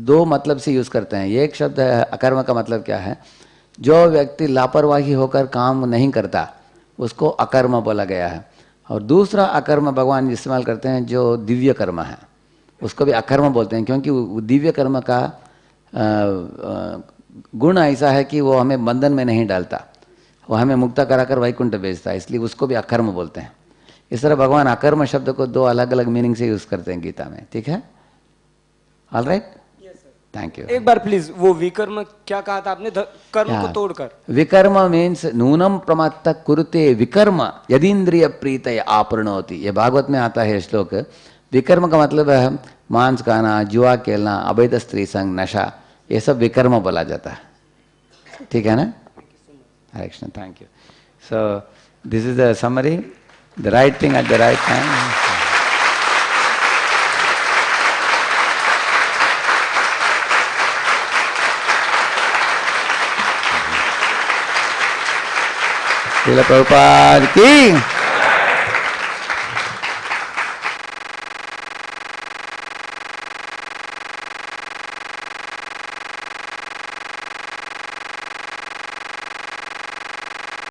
2 मतलब से यूज करते हैं. एक शब्द है अकर्म का मतलब क्या है, जो व्यक्ति लापरवाही होकर काम नहीं करता उसको अकर्म बोला गया है. और दूसरा अकर्म भगवान इस्तेमाल करते हैं जो दिव्य कर्म है, उसको भी अकर्म बोलते हैं, क्योंकि दिव्य कर्म का गुण ऐसा है कि वो हमें बंधन में नहीं डालता, वो हमें मुक्त कराकर वैकुंठ भेजता है, इसलिए उसको भी अकर्म बोलते हैं. इस तरह भगवान अकर्म शब्द को 2 अलग अलग मीनिंग से यूज करते हैं गीता में. ठीक है, ऑल राइट, थैंक यू. एक बार प्लीज वो विकर्म क्या कहा था आपने, कर्म को तोड़कर. विकर्म मीन्स नूनम प्रमत्त कुरुते विकर्म यदीन्द्रिय प्रीतय आपरणोति. ये भागवत में आता है श्लोक. विकर्म का मतलब है मांस खाना, जुआ खेलना, अवैध स्त्री संग, नशा, ये सब विकर्म बोला जाता है. ठीक है ना. Hare Krishna, thank you. So this is the summary, the right thing at the right time. Srila Prabhupada ki